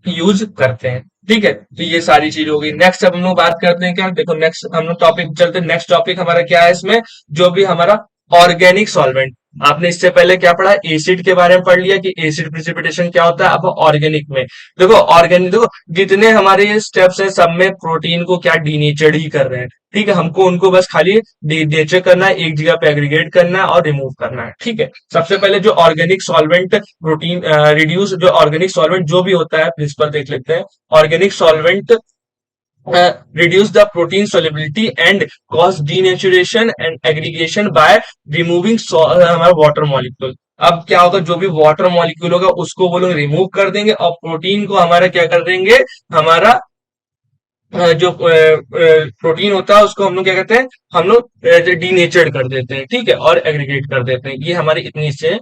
यूज करते हैं, ठीक है। तो ये सारी चीज हो गई। नेक्स्ट अब हम लोग बात करते हैं क्या, देखो नेक्स्ट हम लोग टॉपिक चलते हैं। नेक्स्ट टॉपिक हमारा क्या है इसमें, जो भी हमारा ऑर्गेनिक सॉल्वेंट। आपने इससे पहले क्या पढ़ा, एसिड के बारे में पढ़ लिया कि एसिड प्रिसिपिटेशन क्या होता है। अब ऑर्गेनिक में देखो, ऑर्गेनिक देखो, जितने हमारे ये स्टेप्स हैं सब में प्रोटीन को क्या डीनेचर्ड ही कर रहे हैं, ठीक है। हमको उनको बस खाली नेचर करना है, एक जगह पे एग्रीगेट करना है और रिमूव करना है, ठीक है। सबसे पहले जो ऑर्गेनिक सॉल्वेंट प्रोटीन रिड्यूस, जो ऑर्गेनिक सॉल्वेंट जो भी होता है, प्रिंसिपल देख लेते हैं। Organic solvent reduce the protein solubility and cause denaturation and aggregation by removing हमारा वाटर मॉलिक्यूल। अब क्या होगा, जो भी वाटर मॉलिक्यूल होगा उसको वो लोग रिमूव कर देंगे, और प्रोटीन को हमारा क्या कर देंगे, हमारा जो प्रोटीन होता है उसको हम लोग क्या कहते हैं, हम लोग डीनेचर्ड कर देते हैं, ठीक है, और एग्रीगेट कर देते हैं। ये हमारी इतनी से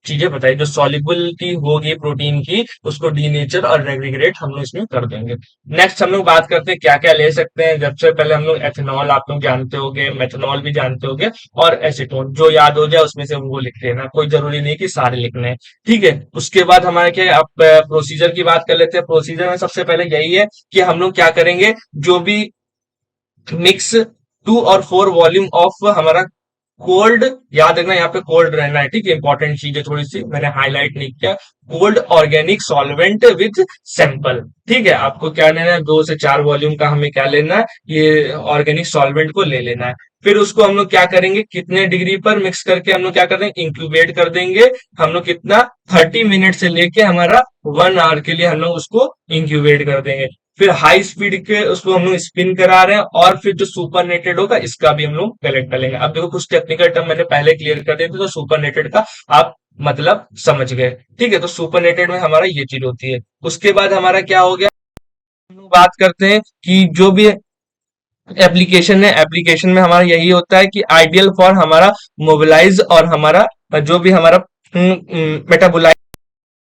चीजें बताई, जो सॉल्युबिलिटी होगी प्रोटीन की उसको डीनेचर और एग्रीगेट हम लोग इसमें कर देंगे। नेक्स्ट हम लोग बात करते हैं क्या क्या ले सकते हैं। सबसे पहले हम लोग एथेनॉल, आप लोग जानते होंगे, मेथनॉल भी जानते होंगे, और एसीटोन, जो याद हो जाए उसमें से वो लिख लेना, कोई जरूरी नहीं कि सारे लिखने हैं, ठीक है। उसके बाद हमारे क्या, आप प्रोसीजर की बात कर लेते हैं। प्रोसीजर में सबसे पहले यही है कि हम लोग क्या करेंगे, जो भी मिक्स 2 और 4 वॉल्यूम ऑफ हमारा कोल्ड, याद रखना यहाँ पे कोल्ड रहना है, ठीक है। इंपॉर्टेंट चीज है थोड़ी सी, मैंने हाईलाइट नहीं किया। Cold organic solvent with sample, ठीक है। आपको क्या लेना है, 2 से 4 वॉल्यूम का हमें क्या लेना है, ये ऑर्गेनिक सॉल्वेंट को ले लेना है। फिर उसको हम लोग क्या करेंगे, कितने डिग्री पर मिक्स करके हम लोग क्या कर देंगे, इंक्यूबेट कर देंगे। हम लोग कितना, 30 मिनट से लेके हमारा 1 आवर के लिए हम लोग उसको इंक्यूबेट कर देंगे। फिर हाई स्पीड के उसको हम लोग स्पिन करा रहे हैं, और फिर जो सुपरनेटेड होगा इसका भी हम लोग कलेक्ट कर लेंगे। अब देखो कुछ टेक्निकल टर्म मैंने पहले क्लियर कर दिए थे, तो सुपरनेटेड का आप मतलब समझ गए, ठीक है। तो सुपरनेटेड में हमारा ये चीज होती है। उसके बाद हमारा क्या हो गया, हम लोग बात करते हैं कि जो भी एप्लीकेशन है, एप्लीकेशन में हमारा यही होता है कि आइडियल फॉर हमारा मोबिलाइज, और हमारा जो भी हमारा मेटाबोलाइज,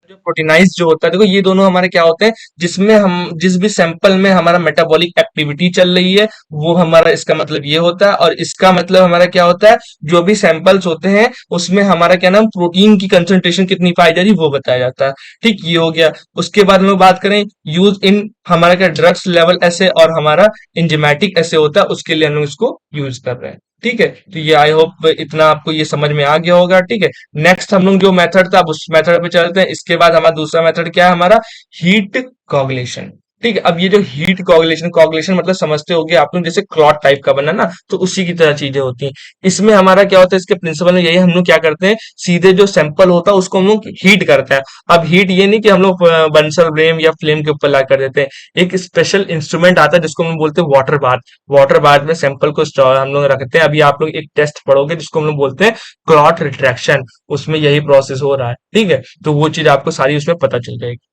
जो प्रोटीनाइज जो होता है, देखो ये दोनों हमारे क्या होते हैं, जिसमें हम जिस भी सैंपल में हमारा मेटाबॉलिक एक्टिविटी चल रही है वो हमारा, इसका मतलब ये होता है। और इसका मतलब हमारा क्या होता है, जो भी सैंपल्स होते हैं उसमें हमारा क्या नाम, प्रोटीन की कंसंट्रेशन कितनी पाई जा रही है वो बताया जाता है, ठीक, ये हो गया। उसके बाद हम लोग बात करें यूज इन, हमारा क्या ड्रग्स लेवल ऐसे और हमारा इंजिमेटिक ऐसे होता है, उसके लिए हम लोग इसको यूज कर रहे हैं, ठीक है। तो ये आई होप इतना आपको ये समझ में आ गया होगा, ठीक है। नेक्स्ट हम लोग जो मेथड था अब उस मेथड पे चलते हैं। इसके बाद हमारा दूसरा मेथड क्या है, हमारा हीट कॉगुलेशन, ठीक है। अब ये जो हीट कोगुलेशन, कोगुलेशन मतलब समझते होगे आप लोग, जैसे क्लॉट टाइप का बना ना, तो उसी की तरह चीजें होती हैं। इसमें हमारा क्या होता है, इसके प्रिंसिपल में यही, हम लोग क्या करते हैं, सीधे जो सैंपल होता है उसको हम लोग हीट करते हैं। अब हीट ये नहीं कि हम लोग बंसल फ्लेम या फ्लेम के ऊपर ला कर देते हैं, एक स्पेशल इंस्ट्रूमेंट आता है जिसको हम लोग बोलते हैं वाटर बाथ। वाटर बाथ में सैंपल को हम लोग रखते हैं। अभी आप लोग एक टेस्ट पढ़ोगे जिसको हम लोग बोलते हैं क्लॉट रिट्रैक्शन, उसमें यही प्रोसेस हो रहा है। ठीक है, तो वो चीज आपको सारी उसमें पता चल जाएगी।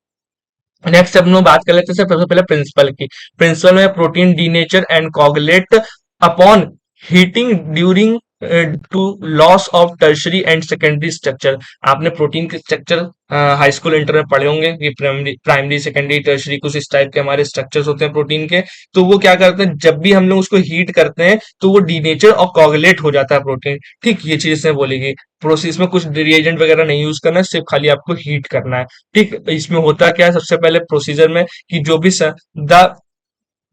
नेक्स्ट हम लोग बात कर लेते हैं सबसे पहले प्रिंसिपल की। प्रिंसिपल में protein denature and coagulate upon heating during to loss of tertiary and secondary structure. आपने प्रोटीन के स्ट्रक्चर हाई स्कूल इंटर में पढ़े होंगे, ये प्राइमरी प्राइमरी सेकेंडरी टर्शरी कुछ इस टाइप के हमारे स्ट्रक्चर्स होते हैं प्रोटीन के। तो वो क्या करते हैं, जब भी हम लोग उसको हीट करते हैं तो वो डीनेचर और कोगुलेट हो जाता है प्रोटीन। ठीक, ये चीज इसमें बोलेगी। प्रोसेस में कुछ रिएजेंट वगैरह नहीं यूज करना है, सिर्फ खाली आपको हीट करना है। ठीक, इसमें होता क्या है सबसे पहले प्रोसीजर में, कि जो भी द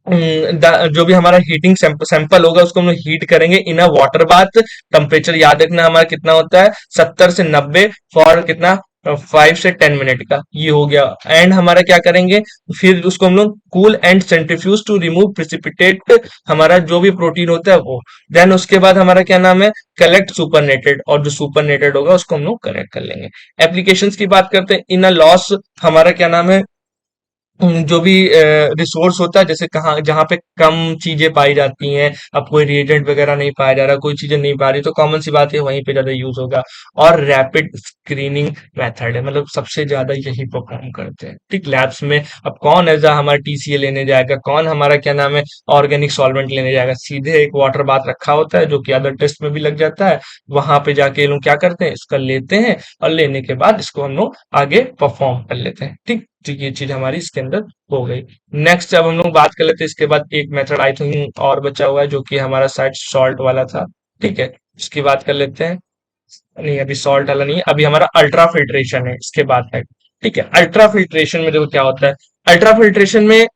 जो भी हमारा हीटिंग सैंपल होगा उसको हम लोग हीट करेंगे इन अ वाटर बाथ। टेम्परेचर याद रखना हमारा कितना होता है, 70 से 90, फॉर कितना, 5 से 10 मिनट का, ये हो गया। एंड हमारा क्या करेंगे, फिर उसको हम लोग cool and centrifuge to remove precipitate, हमारा जो भी प्रोटीन होता है वो। देन उसके बाद हमारा क्या नाम है, कलेक्ट सुपरनेटेड, और जो सुपरनेटेड होगा उसको हम लोग कलेक्ट कर लेंगे। एप्लीकेशंस की बात करते हैं, इन अ लॉस, हमारा क्या नाम है, जो भी रिसोर्स होता है, जैसे कहाँ जहाँ पे कम चीजें पाई जाती हैं, अब कोई रिएजेंट वगैरह नहीं पाया जा रहा, कोई चीजें नहीं पा रही, तो कॉमन सी बात है वहीं पे ज्यादा यूज होगा। और रैपिड स्क्रीनिंग मेथड है, मतलब सबसे ज्यादा यही परफॉर्म करते हैं। ठीक, लैब्स में अब कौन ऐसा हमारा टीसीए लेने जाएगा, कौन हमारा क्या नाम है ऑर्गेनिक सॉल्वेंट लेने जाएगा, सीधे एक वाटर बाथ रखा होता है जो कि अदर टेस्ट में भी लग जाता है। वहां पे जाके ये लोग क्या करते हैं, इसका लेते हैं, और लेने के बाद इसको हम लोग आगे परफॉर्म कर लेते हैं। ठीक, तो ये चीज हमारी इसके अंदर हो गई। नेक्स्ट अब हम लोग बात कर लेते हैं, इसके बाद एक मेथड आई थिंक और बचा हुआ है जो कि हमारा शायद सॉल्ट वाला था। ठीक है, इसकी बात कर लेते हैं। नहीं, अभी सॉल्ट वाला नहीं है, अभी हमारा अल्ट्रा फिल्ट्रेशन है इसके बाद है। ठीक है, अल्ट्रा फिल्ट्रेशन में देखो क्या होता है। अल्ट्रा फिल्ट्रेशन में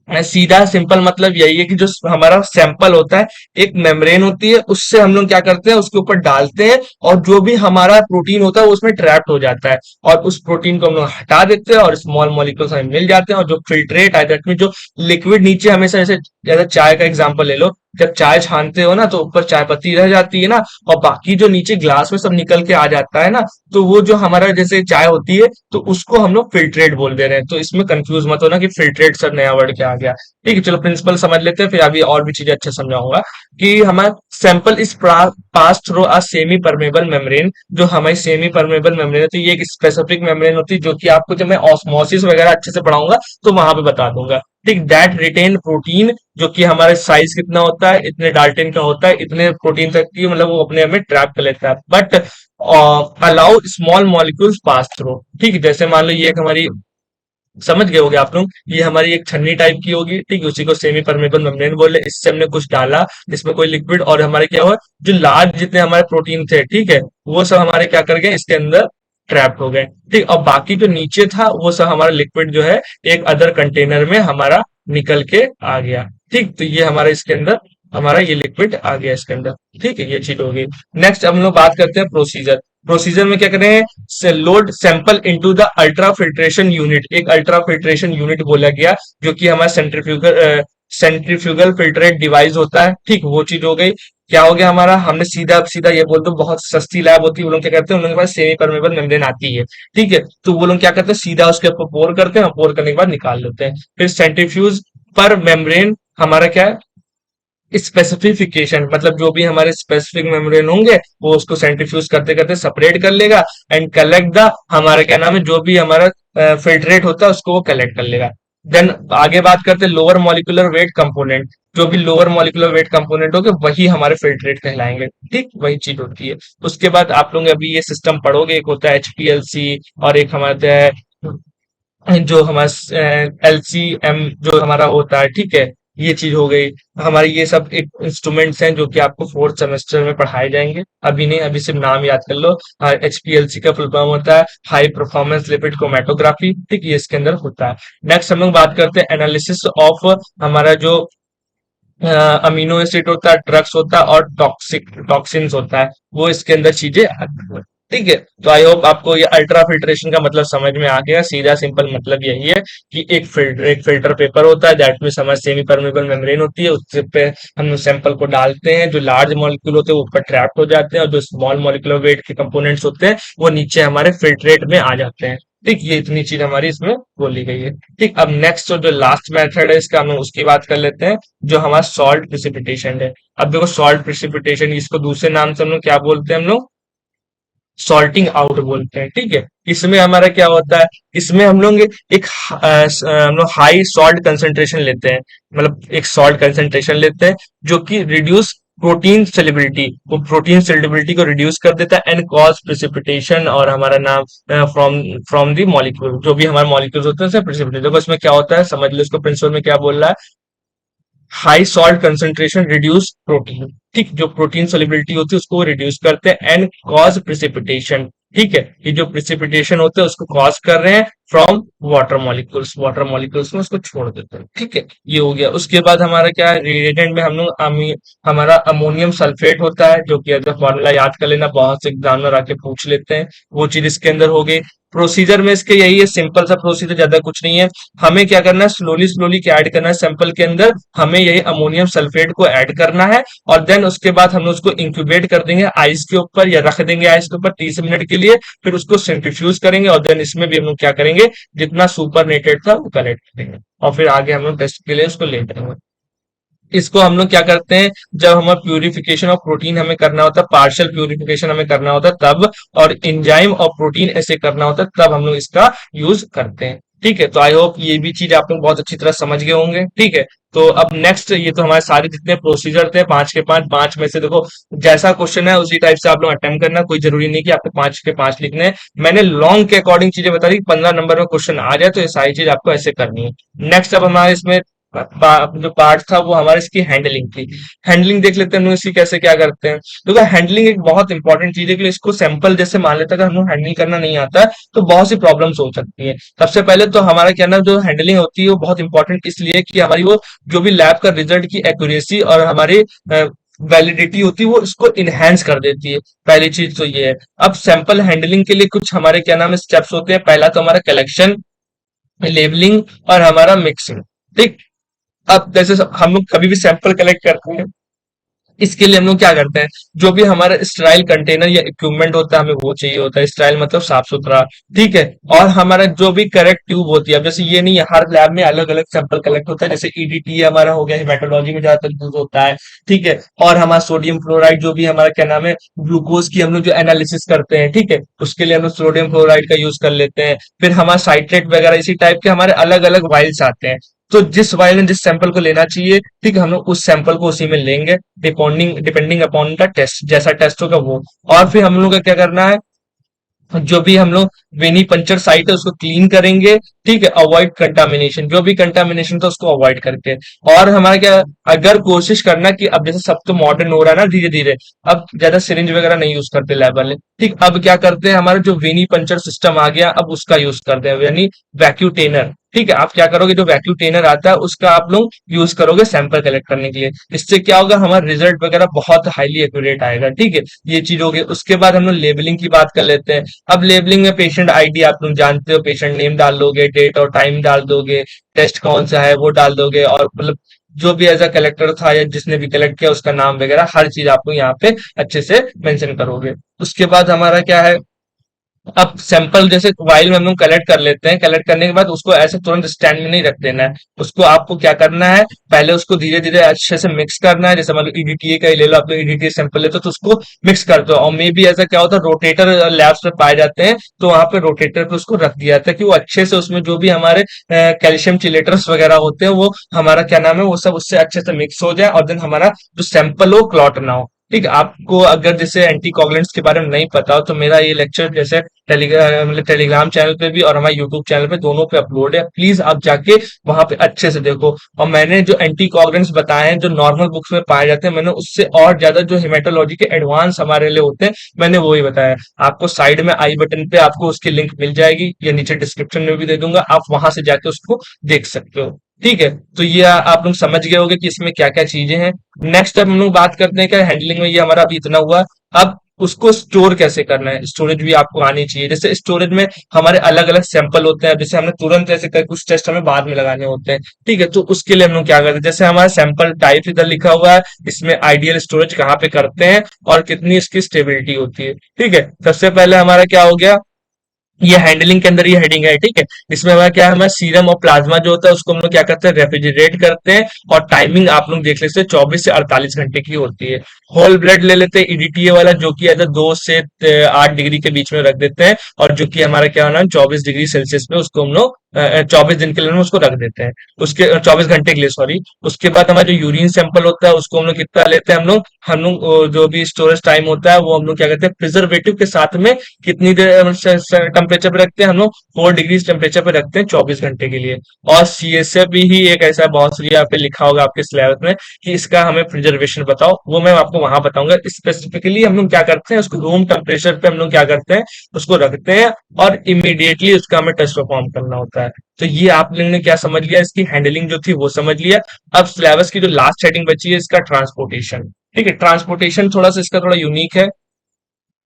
सीधा सिंपल मतलब यही है कि जो हमारा सैंपल होता है, एक मेम्ब्रेन होती है, उससे हम लोग क्या करते हैं, उसके ऊपर डालते हैं, और जो भी हमारा प्रोटीन होता है वो उसमें ट्रैप्ड हो जाता है, और उस प्रोटीन को हम लोग हटा देते हैं और स्मॉल मॉलिक्यूल्स हमें मिल जाते हैं। और जो फिल्ट्रेट है, दैट मीन जो लिक्विड नीचे हमेशा, जैसे जैसे चाय का एग्जांपल ले लो, जब चाय छानते हो ना तो ऊपर चाय पत्ती रह जाती है ना, और बाकी जो नीचे ग्लास में सब निकल के आ जाता है ना, तो वो जो हमारा जैसे चाय होती है, तो उसको हम लोग फिल्ट्रेट बोल दे रहे हैं। तो इसमें कंफ्यूज मत होना कि फिल्ट्रेट सर नया वर्ड क्या आ गया। ठीक है, चलो प्रिंसिपल समझ लेते हैं, फिर अभी और भी चीजें अच्छे समझाऊंगा। कि हमारा sample is pass through a semi permeable membrane. जो हमारी सेमी परमेबल मेम्ब्रेन होती है, ये एक स्पेसिफिक मेम्ब्रेन होती है जो कि आपको जब मैं ऑस्मोसिस वगैरह अच्छे से पढ़ाऊंगा तो वहां पे बता दूंगा। ठीक, दैट रिटेन प्रोटीन, जो कि हमारे साइज कितना होता है, इतने डाल्टन का होता है, इतने प्रोटीन तक की, मतलब वो अपने में ट्रैप कर लेता है, but allow small molecules pass through. ठीक है, जैसे मान लो ये एक हमारी, समझ गए होगे आप लोग, ये हमारी एक छन्नी टाइप की होगी। ठीक है, उसी को सेमी परमेबल मेम्ब्रेन बोले। इससे हमने कुछ डाला, इसमें कोई लिक्विड, और हमारे क्या हुआ, जो लार्ज जितने हमारे प्रोटीन थे, ठीक है, वो सब हमारे क्या कर गए, इसके अंदर ट्रैप हो गए। ठीक, और बाकी जो नीचे था वो सब हमारा लिक्विड जो है एक अदर कंटेनर में हमारा निकल के आ गया। ठीक, तो ये हमारा इसके अंदर, हमारा ये लिक्विड आ गया इसके अंदर। ठीक है, ये चीज होगी। नेक्स्ट हम लोग बात करते हैं प्रोसीजर। प्रोसीजर में क्या करें, से load sample into the ultra filtration unit. एक अल्ट्रा फिल्ट्रेशन यूनिट बोला गया, जो कि हमारा सेंट्रीफ्यूगल फिल्ट्रेट डिवाइस होता है। ठीक, वो चीज हो गई। क्या हो गया हमारा, हमने सीधा सीधा ये बोल दो, बहुत सस्ती लैब होती है, वो लोग क्या करते हैं, उनके पास सेमी परमेबल मेम्ब्रेन आती है। ठीक है, तो वो लोग क्या करते हैं, सीधा उसके ऊपर पोर करते हैं, और पोर करने के बाद निकाल लेते हैं। फिर सेंट्रीफ्यूज पर मेम्ब्रेन, हमारा क्या है, स्पेसिफिकेशन, मतलब जो भी हमारे स्पेसिफिक मेम्ब्रेन होंगे वो उसको सेंट्रीफ्यूज करते करते सेपरेट कर लेगा, एंड कलेक्ट द, हमारा क्या नाम है, जो भी हमारा फिल्ट्रेट होता है उसको वो कलेक्ट कर लेगा। देन आगे बात करते हैं लोअर मॉलिक्यूलर वेट कंपोनेंट। जो भी लोअर मॉलिक्यूलर वेट कंपोनेंट होंगे वही हमारे फिल्ट्रेट कहलाएंगे। ठीक, वही चीज होती है। उसके बाद आप लोग अभी ये सिस्टम पढ़ोगे, एक होता है एचपीएलसी, और एक हमारा है जो हमारा एलसीएम जो हमारा होता है। ठीक है, ये चीज हो गई हमारी। ये सब एक इंस्ट्रूमेंट्स हैं जो कि आपको फोर्थ सेमेस्टर में पढ़ाए जाएंगे, अभी नहीं, अभी सिर्फ नाम याद कर लो। एचपीएलसी का फुल फॉर्म होता है हाई परफॉर्मेंस लिपिड क्रोमेटोग्राफी। ठीक, ये इसके अंदर होता है। नेक्स्ट हम लोग बात करते हैं एनालिसिस ऑफ, हमारा जो अमीनो एसिड होता है, ड्रग्स होता है, और टॉक्सिन्स होता है, वो इसके अंदर चीजें आती हैं। ठीक है। तो आई होप आपको ये अल्ट्रा फिल्ट्रेशन का मतलब समझ में आ गया। सीधा सिंपल मतलब यही है कि एक फिल्टर पेपर होता है, दैट मीन्स हमारा सेमी परमेबल मेम्ब्रेन होती है, उससे पे हम सैंपल को डालते हैं। जो लार्ज मॉलिक्यूल होते हैं वो ऊपर ट्रैप्ड हो जाते हैं, और जो स्मॉल मॉलिक्यूलर वेट के कंपोनेंट्स होते हैं वो नीचे हमारे फिल्ट्रेट में आ जाते हैं। ठीक, ये इतनी चीज हमारी इसमें बोली गई है। ठीक, अब नेक्स्ट जो लास्ट मेथड है इसका, हम उसकी बात कर लेते हैं, जो हमारा सॉल्ट प्रिसिपिटेशन है। अब देखो, सॉल्ट प्रिसिपिटेशन, इसको दूसरे नाम से हम लोग क्या बोलते हैं, हम लोग सॉल्टिंग आउट बोलते हैं। ठीक है, इसमें हमारा क्या होता है, इसमें हम लोग हम लोग हाई सॉल्ट कंसेंट्रेशन लेते हैं, मतलब एक सॉल्ट कंसेंट्रेशन लेते हैं जो कि रिड्यूस प्रोटीन सेलेबिलिटी, वो प्रोटीन सेलेबिलिटी को रिड्यूस कर देता है एंड कॉज प्रिसिपिटेशन, और हमारा नाम फ्रॉम फ्रॉम दी मॉलिक्यूल, जो भी हमारे मॉलिक्यूल्स होते हैं प्रिसिपिटेट। देखो इसमें क्या होता है, समझ लो इसको प्रिंसिपल में क्या बोल रहा है, high salt concentration reduce protein. ठीक, जो प्रोटीन सोलिबिलिटी होती है उसको रिड्यूस करते हैं एंड कॉज प्रिसिपिटेशन। ठीक है, ये जो प्रिसिपिटेशन होते हैं उसको कॉज कर रहे हैं फ्रॉम वाटर मॉलिक्यूल्स में उसको छोड़ देते हैं। ठीक है, ये हो गया। उसके बाद हमारा क्या है, रिएजेंट में हम लोग हमारा अमोनियम सल्फेट होता है, जो कि एज फॉर्मूला याद कर लेना, बहुत से एग्जामिनर आके पूछ लेते हैं, वो चीज इसके अंदर हो गई। प्रोसीजर में इसके यही है, सिंपल सा प्रोसीजर, ज्यादा कुछ नहीं है। हमें क्या करना है, स्लोली स्लोली क्या ऐड करना है सैंपल के अंदर, हमें यही अमोनियम सल्फेट को ऐड करना है, और देन उसके बाद हम उसको इंक्यूबेट कर देंगे आइस के ऊपर, या रख देंगे आइस के ऊपर 30 मिनट के लिए। फिर उसको सेंट्रीफ्यूज करेंगे, और देन इसमें भी हम लोग क्या करेंगे, जितना सुपर नेटेड था वो कलेक्ट करेंगे, और फिर आगे हम लोग टेस्ट के लिए उसको ले जाएंगे। इसको हम लोग क्या करते हैं, जब हमें प्यूरिफिकेशन ऑफ प्रोटीन हमें करना होता है, पार्शियल प्यूरिफिकेशन हमें करना होता है तब, और एंजाइम और प्रोटीन ऐसे करना होता है तब हम लोग इसका यूज करते हैं। ठीक है, तो आई होप ये भी चीज आप लोग बहुत अच्छी तरह समझ गए होंगे। ठीक है, तो अब नेक्स्ट, ये तो हमारे सारे जितने प्रोसीजर थे पांच के पांच, पांच में से देखो जैसा क्वेश्चन है उसी टाइप से आप लोग अटेम्प्ट करना, कोई जरूरी नहीं कि आपको पांच के पांच लिखने हैं। मैंने लॉन्ग के अकॉर्डिंग चीजें बता दी, 15 नंबर में क्वेश्चन आ जाए तो ये सारी चीज आपको ऐसे करनी है। नेक्स्ट अब हमारे इसमें जो पार्ट था वो हमारे इसकी हैंडलिंग थी। हैंडलिंग देख लेते हैं हम लोग इसकी कैसे क्या करते हैं। तो हैंडलिंग एक बहुत इंपॉर्टेंट चीज है, कि इसको सैंपल जैसे मान लेते हैं, अगर हमें हैंडलिंग करना नहीं आता है तो बहुत सी प्रॉब्लम्स हो सकती है। सबसे पहले तो हमारा क्या ना, जो हैंडलिंग होती है वो बहुत इंपॉर्टेंट इसलिए कि हमारी वो जो भी लैब का रिजल्ट की एक्यूरेसी और हमारी वैलिडिटी होती है वो इसको इनहेंस कर देती है। पहली चीज तो ये है। अब सैंपल हैंडलिंग के लिए कुछ हमारे क्या नाम है स्टेप्स होते हैं। पहला तो हमारा कलेक्शन, लेबलिंग और हमारा मिक्सिंग। ठीक, अब जैसे हम लोग कभी भी सैंपल कलेक्ट करते हैं, इसके लिए हम लोग क्या करते हैं, जो भी हमारा स्टराइल कंटेनर या इक्विपमेंट होता है हमें वो चाहिए होता है, स्टराइल मतलब साफ सुथरा। ठीक है, और हमारा जो भी करेक्ट ट्यूब होती है, अब जैसे ये नहीं है, हर लैब में अलग अलग सैंपल कलेक्ट होता है, जैसे ईडीटी हमारा हो गया, हेमेटोलॉजी में ज्यादातर यूज होता है। ठीक है, और हमारा सोडियम क्लोराइड, जो भी हमारा क्या नाम है, ग्लूकोज की हम लोग जो एनालिसिस करते हैं, ठीक है, उसके लिए हम लोग सोडियम क्लोराइड का यूज कर लेते हैं। फिर हमारा साइट्रेट वगैरह इसी टाइप के हमारे अलग अलग वाइल्स आते हैं। तो जिस वाइल में जिस सैंपल को लेना चाहिए, ठीक है, हम लोग उस सैंपल को उसी में लेंगे, depending depending upon the test, जैसा टेस्ट होगा वो। और फिर हम लोग का क्या करना है, जो भी हम लोग वेनी पंचर साइट है उसको क्लीन करेंगे। ठीक है, अवॉइड कंटामिनेशन, जो भी कंटामिनेशन था उसको अवॉइड करके। और हमारा क्या, अगर कोशिश करना कि अब जैसे सब तो मॉडर्न हो रहा है ना धीरे धीरे, अब ज्यादा सिरिंज वगैरह नहीं यूज करते लैब वाले। ठीक, अब क्या करते हैं, हमारा जो वेनी पंचर सिस्टम आ गया अब उसका यूज करते हैं, यानी वैक्यूटेनर। ठीक है, आप क्या करोगे, जो वैक्यूटेनर आता है उसका आप लोग यूज करोगे सैंपल कलेक्ट करने के लिए। इससे क्या होगा, हमारा रिजल्ट वगैरह बहुत हाईली एक्यूरेट आएगा। ठीक है, ये चीज हो गई। उसके बाद हम लोग लेबलिंग की बात कर लेते हैं। अब लेबलिंग में पेशेंट आईडी आप लोग जानते हो, पेशेंट नेम डाल दोगे, डेट और टाइम डाल दोगे, टेस्ट कौन सा है वो डाल दोगे, और मतलब जो भी एज अ कलेक्टर था या जिसने भी कलेक्ट किया उसका नाम वगैरह हर चीज आप लोग यहाँ पे अच्छे से मेंशन करोगे। उसके बाद हमारा क्या है, अब सैंपल जैसे वाइल में हम लोग कलेक्ट कर लेते हैं, कलेक्ट करने के बाद उसको ऐसे तुरंत स्टैंड में नहीं रख देना है। उसको आपको क्या करना है, पहले उसको धीरे धीरे अच्छे से मिक्स करना है। जैसे मान लो ईडीटीए का ही ले लो, आप लोग ईडीटीए सैंपल लेते हो तो उसको मिक्स करते हो, और मे भी ऐसा क्या होता है, रोटेटर लैब्स में पाए जाते हैं तो वहां पे रोटेटर पे उसको रख दिया जाता है, कि वो अच्छे से उसमें जो भी हमारे कैल्शियम चिलेटर्स वगैरह होते हैं वो हमारा क्या नाम है वो सब उससे अच्छे से मिक्स हो जाए, और देन हमारा जो सैंपल हो क्लॉट ना हो। ठीक है, आपको अगर जैसे एंटी कोगुलेंट्स के बारे में नहीं पता हो तो मेरा ये लेक्चर जैसे मतलब टेलीग्राम चैनल पे भी और हमारे यूट्यूब चैनल पे दोनों पे अपलोड है, प्लीज आप जाके वहां पे अच्छे से देखो। और मैंने जो एंटी कोगुलेंट्स बताए हैं जो नॉर्मल बुक्स में पाए जाते हैं, मैंने उससे और ज्यादा जो हेमेटोलॉजी के एडवांस हमारे लिए होते हैं मैंने वो ही बताया। आपको साइड में आई बटन पे आपको उसकी लिंक मिल जाएगी, या नीचे डिस्क्रिप्शन में भी दे दूंगा, आप वहां से जाके उसको देख सकते हो। ठीक है, तो ये आप लोग समझ गए होंगे कि इसमें क्या क्या चीजें हैं। नेक्स्ट अब हम लोग बात करते हैं क्या हैंडलिंग में, ये हमारा अभी इतना हुआ। अब उसको स्टोर कैसे करना है, स्टोरेज भी आपको आनी चाहिए। जैसे स्टोरेज में हमारे अलग अलग सैंपल होते हैं, जैसे हमने तुरंत ऐसे कुछ टेस्ट हमें बाद में लगाने होते हैं, ठीक है। तो उसके लिए हम लोग क्या करते हैं, जैसे हमारा सैंपल टाइप इधर लिखा हुआ है, इसमें आइडियल स्टोरेज कहाँ पे करते हैं और कितनी इसकी स्टेबिलिटी होती है, ठीक है। सबसे पहले हमारा क्या हो गया, ये हैंडलिंग के अंदर ये हेडिंग है, ठीक है। इसमें हमारा क्या है, हमारा सीरम और प्लाज्मा जो होता है उसको हम लोग क्या करते हैं, रेफ्रिजरेट करते हैं। और टाइमिंग आप लोग देख लेते हैं 24 से 48 घंटे की होती है। होल ब्लड ले लेते हैं ईडीटीए वाला, जो कि ऐसा 2 से 8 डिग्री के बीच में रख देते हैं, और जो कि हमारा क्या होना है 24 डिग्री सेल्सियस पे उसको हम लोग 24 दिन के लिए हम उसको रख देते हैं। उसके 24 घंटे के लिए, सॉरी। उसके बाद हमारा जो यूरिन सैंपल होता है उसको हम लोग कितना लेते हैं, हम लोग जो भी स्टोरेज टाइम होता है वो हम लोग क्या करते हैं, प्रिजर्वेटिव के साथ में कितनी देर टेम्परेचर पे रखते हैं, हम लोग 4 डिग्री टेम्परेचर पे रखते हैं 24 घंटे के लिए। और सीएसएफ भी ही एक ऐसा बहुत सी यहाँ पे लिखा होगा आपके सिलेबस में कि इसका हमें प्रिजर्वेशन बताओ, वो मैं आपको वहां बताऊंगा। स्पेसिफिकली हम लोग क्या करते हैं, उसको रूम टेम्परेचर पे हम लोग क्या करते हैं, उसको रखते हैं, और इमीडिएटली उसका हमें टेस्ट परफॉर्म करना होता है। तो ये आप लोगों ने क्या समझ लिया, इसकी हैंडलिंग जो थी वो समझ लिया। अब सिलेबस की जो लास्ट हेडिंग बची है, इसका ट्रांसपोर्टेशन, ठीक है। ट्रांसपोर्टेशन थोड़ा सा इसका थोड़ा यूनिक है,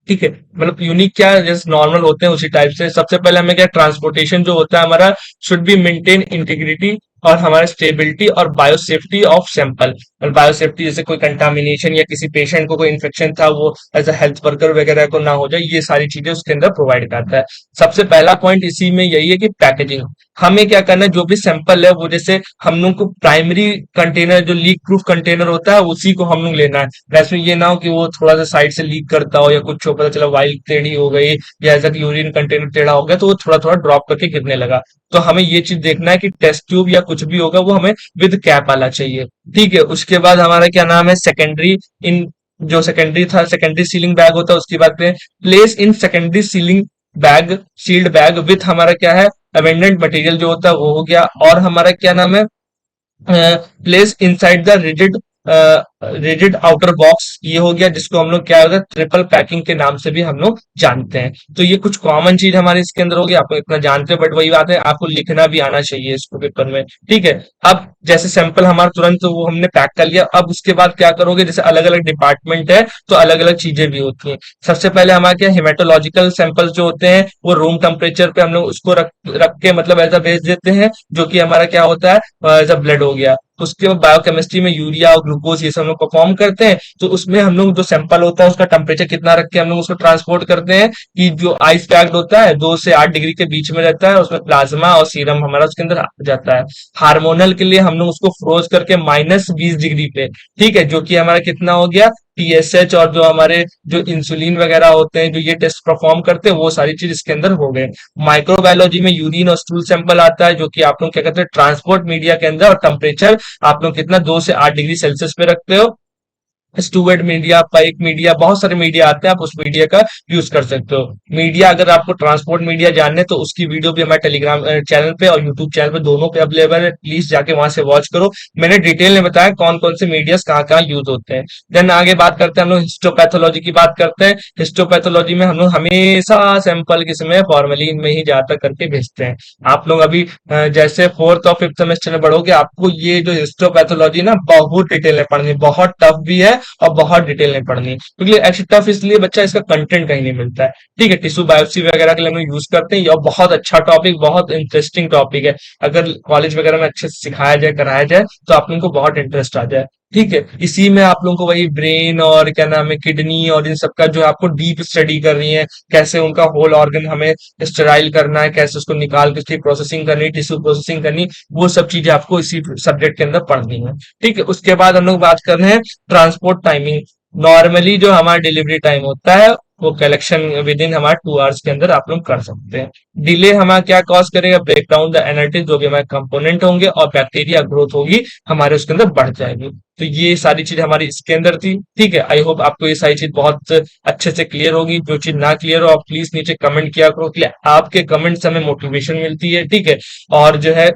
ठीक है। मतलब यूनिक क्या है, जैसे नॉर्मल होते हैं उसी टाइप से। सबसे पहले हमें क्या, ट्रांसपोर्टेशन जो होता है हमारा शुड बी मेंटेन इंटीग्रिटी और हमारा स्टेबिलिटी और बायोसेफ्टी ऑफ सैंपल। और बायोसेफ्टी जैसे कोई कंटामिनेशन या किसी पेशेंट को कोई इन्फेक्शन था, वो एज अ हेल्थ वर्कर वगैरह को ना हो जाए, ये सारी चीजें उसके अंदर प्रोवाइड करता है। सबसे पहला पॉइंट इसी में यही है कि पैकेजिंग, हमें क्या करना है, जो भी सैंपल है वो जैसे हम लोग को प्राइमरी कंटेनर जो लीक प्रूफ कंटेनर होता है उसी को हम लोग लेना है। वैसे ये ना हो कि वो थोड़ा सा साइड से लीक करता हो या कुछ हो, पता चला वाइल टेढ़ी हो गई या ऐसा कि यूरिन कंटेनर टेढ़ा हो गया तो वो थोड़ा थोड़ा ड्रॉप करके गिरने लगा। तो हमें ये चीज देखना है कि टेस्ट ट्यूब या कुछ भी होगा वो हमें विद कैप वाला चाहिए, ठीक है। उसके बाद हमारा क्या नाम है, सेकेंडरी इन जो सेकेंडरी था, सेकेंडरी सीलिंग बैग होता है उसकी बात करें। Place in secondary sealing bag, sealed bag with हमारा क्या है, अबेंडेंट मटेरियल जो होता है वो हो गया। और हमारा क्या नाम है, place inside the rigid outer box, ये हो गया, जिसको हम लोग क्या होता है ट्रिपल पैकिंग के नाम से भी हम लोग जानते हैं। तो ये कुछ कॉमन चीज हमारे इसके अंदर होगी, आपको इतना जानते हो, बट वही बात है आपको लिखना भी आना चाहिए इसको पेपर में, ठीक है। अब जैसे सैंपल हमारा तुरंत तो वो हमने पैक कर लिया, अब उसके बाद क्या करोगे, जैसे अलग अलग डिपार्टमेंट है तो अलग अलग चीजें भी होती हैं। सबसे पहले हमारे क्या हेमेटोलॉजिकल सैंपल्स जो होते हैं वो रूम टेम्परेचर पे हम लोग उसको रख रख के मतलब ऐसा भेज देते हैं, जो कि हमारा क्या होता है एज अ ब्लड हो गया। उसके बाद बायोकेमिस्ट्री में यूरिया और ग्लूकोज ये सब हम लोग परफॉर्म करते हैं। तो उसमें हम लोग जो सैंपल होता है उसका टेम्परेचर कितना रख के हम लोग उसको ट्रांसपोर्ट करते हैं, कि जो आइस पैक्ड होता है 2 से 8 डिग्री के बीच में रहता है, उसमें प्लाज्मा और सीरम हमारा उसके अंदर आ जाता है। हार्मोनल के लिए हम लोग उसको फ्रोज करके -20 डिग्री पे, ठीक है, जो कि हमारा कितना हो गया टीएसएच, और जो हमारे जो इंसुलिन वगैरह होते हैं जो ये टेस्ट परफॉर्म करते हैं वो सारी चीज इसके अंदर हो गए। माइक्रोबायोलॉजी में यूरिन और स्टूल सैंपल आता है, जो कि आप लोग क्या कहते हैं ट्रांसपोर्ट मीडिया के अंदर, और टेम्परेचर आप लोग कितना 2 से 8 डिग्री सेल्सियस पे रखते हो। स्टूवर्ड मीडिया, पाइक मीडिया, बहुत सारे मीडिया आते हैं, आप उस मीडिया का यूज कर सकते हो। मीडिया अगर आपको ट्रांसपोर्ट मीडिया जानने तो उसकी वीडियो भी हमारे टेलीग्राम चैनल पे और यूट्यूब चैनल पे दोनों पे अवेलेबल है, प्लीज जाके वहां से वॉच करो। मैंने डिटेल में बताया कौन कौन से मीडिया कहाँ कहाँ यूज होते हैं। देन आगे बात करते हैं हम लोग हिस्टोपैथोलॉजी की बात करते हैं। हिस्टोपैथोलॉजी में हम लोग हमेशा सैंपल किसमें फॉर्मेलिन में ही ज्यादा करके भेजते हैं। आप लोग अभी जैसे फोर्थ और फिफ्थ सेमेस्टर में बढ़ोगे आपको ये जो हिस्टोपैथोलॉजी ना बहुत डिटेल में पढ़नी है, बहुत टफ भी है और बहुत डिटेल में पढ़नी है, क्योंकि एक्चुअली टफ इसलिए बच्चा इसका कंटेंट कहीं नहीं मिलता है, ठीक है। टिश्यू बायोप्सी वगैरह के लिए हम लोग यूज करते हैं, ये बहुत अच्छा टॉपिक, बहुत इंटरेस्टिंग टॉपिक है। अगर कॉलेज वगैरह में अच्छे से सिखाया जाए, कराया जाए तो आप लोगों को बहुत इंटरेस्ट आ जाए, ठीक है। इसी में आप लोगों को वही ब्रेन और क्या नाम है किडनी और इन सब का जो आपको डीप स्टडी करनी है, कैसे उनका होल ऑर्गन हमें स्टेराइल करना है, कैसे उसको निकाल के उसकी प्रोसेसिंग करनी, टिश्यू प्रोसेसिंग करनी, वो सब चीजें आपको इसी सब्जेक्ट के अंदर पढ़नी है, ठीक है। उसके बाद हम लोग बात कर रहे हैं ट्रांसपोर्ट टाइमिंग। नॉर्मली जो हमारा डिलीवरी टाइम होता है वो कलेक्शन विद इन हमारे 2 आवर्स के अंदर आप लोग कर सकते हैं। डिले हमारा क्या कॉज करेगा, ब्रेक डाउन द एनर्जी, जो भी हमारे कंपोनेंट होंगे, और बैक्टीरिया ग्रोथ होगी हमारे उसके अंदर बढ़ जाएगी। तो ये सारी चीज हमारी इसके अंदर थी, ठीक है। आई होप आपको ये सारी चीज बहुत अच्छे से क्लियर होगी। जो चीज ना क्लियर हो आप प्लीज नीचे कमेंट किया करो, कि आपके कमेंट से हमें मोटिवेशन मिलती है, ठीक है। और जो है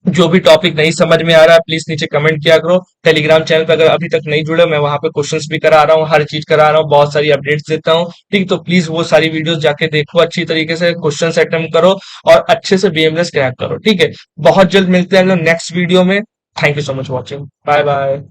जो भी टॉपिक नहीं समझ में आ रहा है प्लीज नीचे कमेंट किया करो। टेलीग्राम चैनल पे अगर अभी तक नहीं जुड़े हो, मैं वहां पे क्वेश्चंस भी करा रहा हूँ, हर चीज करा रहा हूँ, बहुत सारी अपडेट्स देता हूँ, ठीक। तो प्लीज वो सारी वीडियोस जाके देखो, अच्छी तरीके से क्वेश्चंस अटेम्प्ट करो और अच्छे से बीएमएस क्रैक करो, ठीक है। बहुत जल्द मिलते हैं हम लोग नेक्स्ट वीडियो में। Thank you so much watching, bye bye.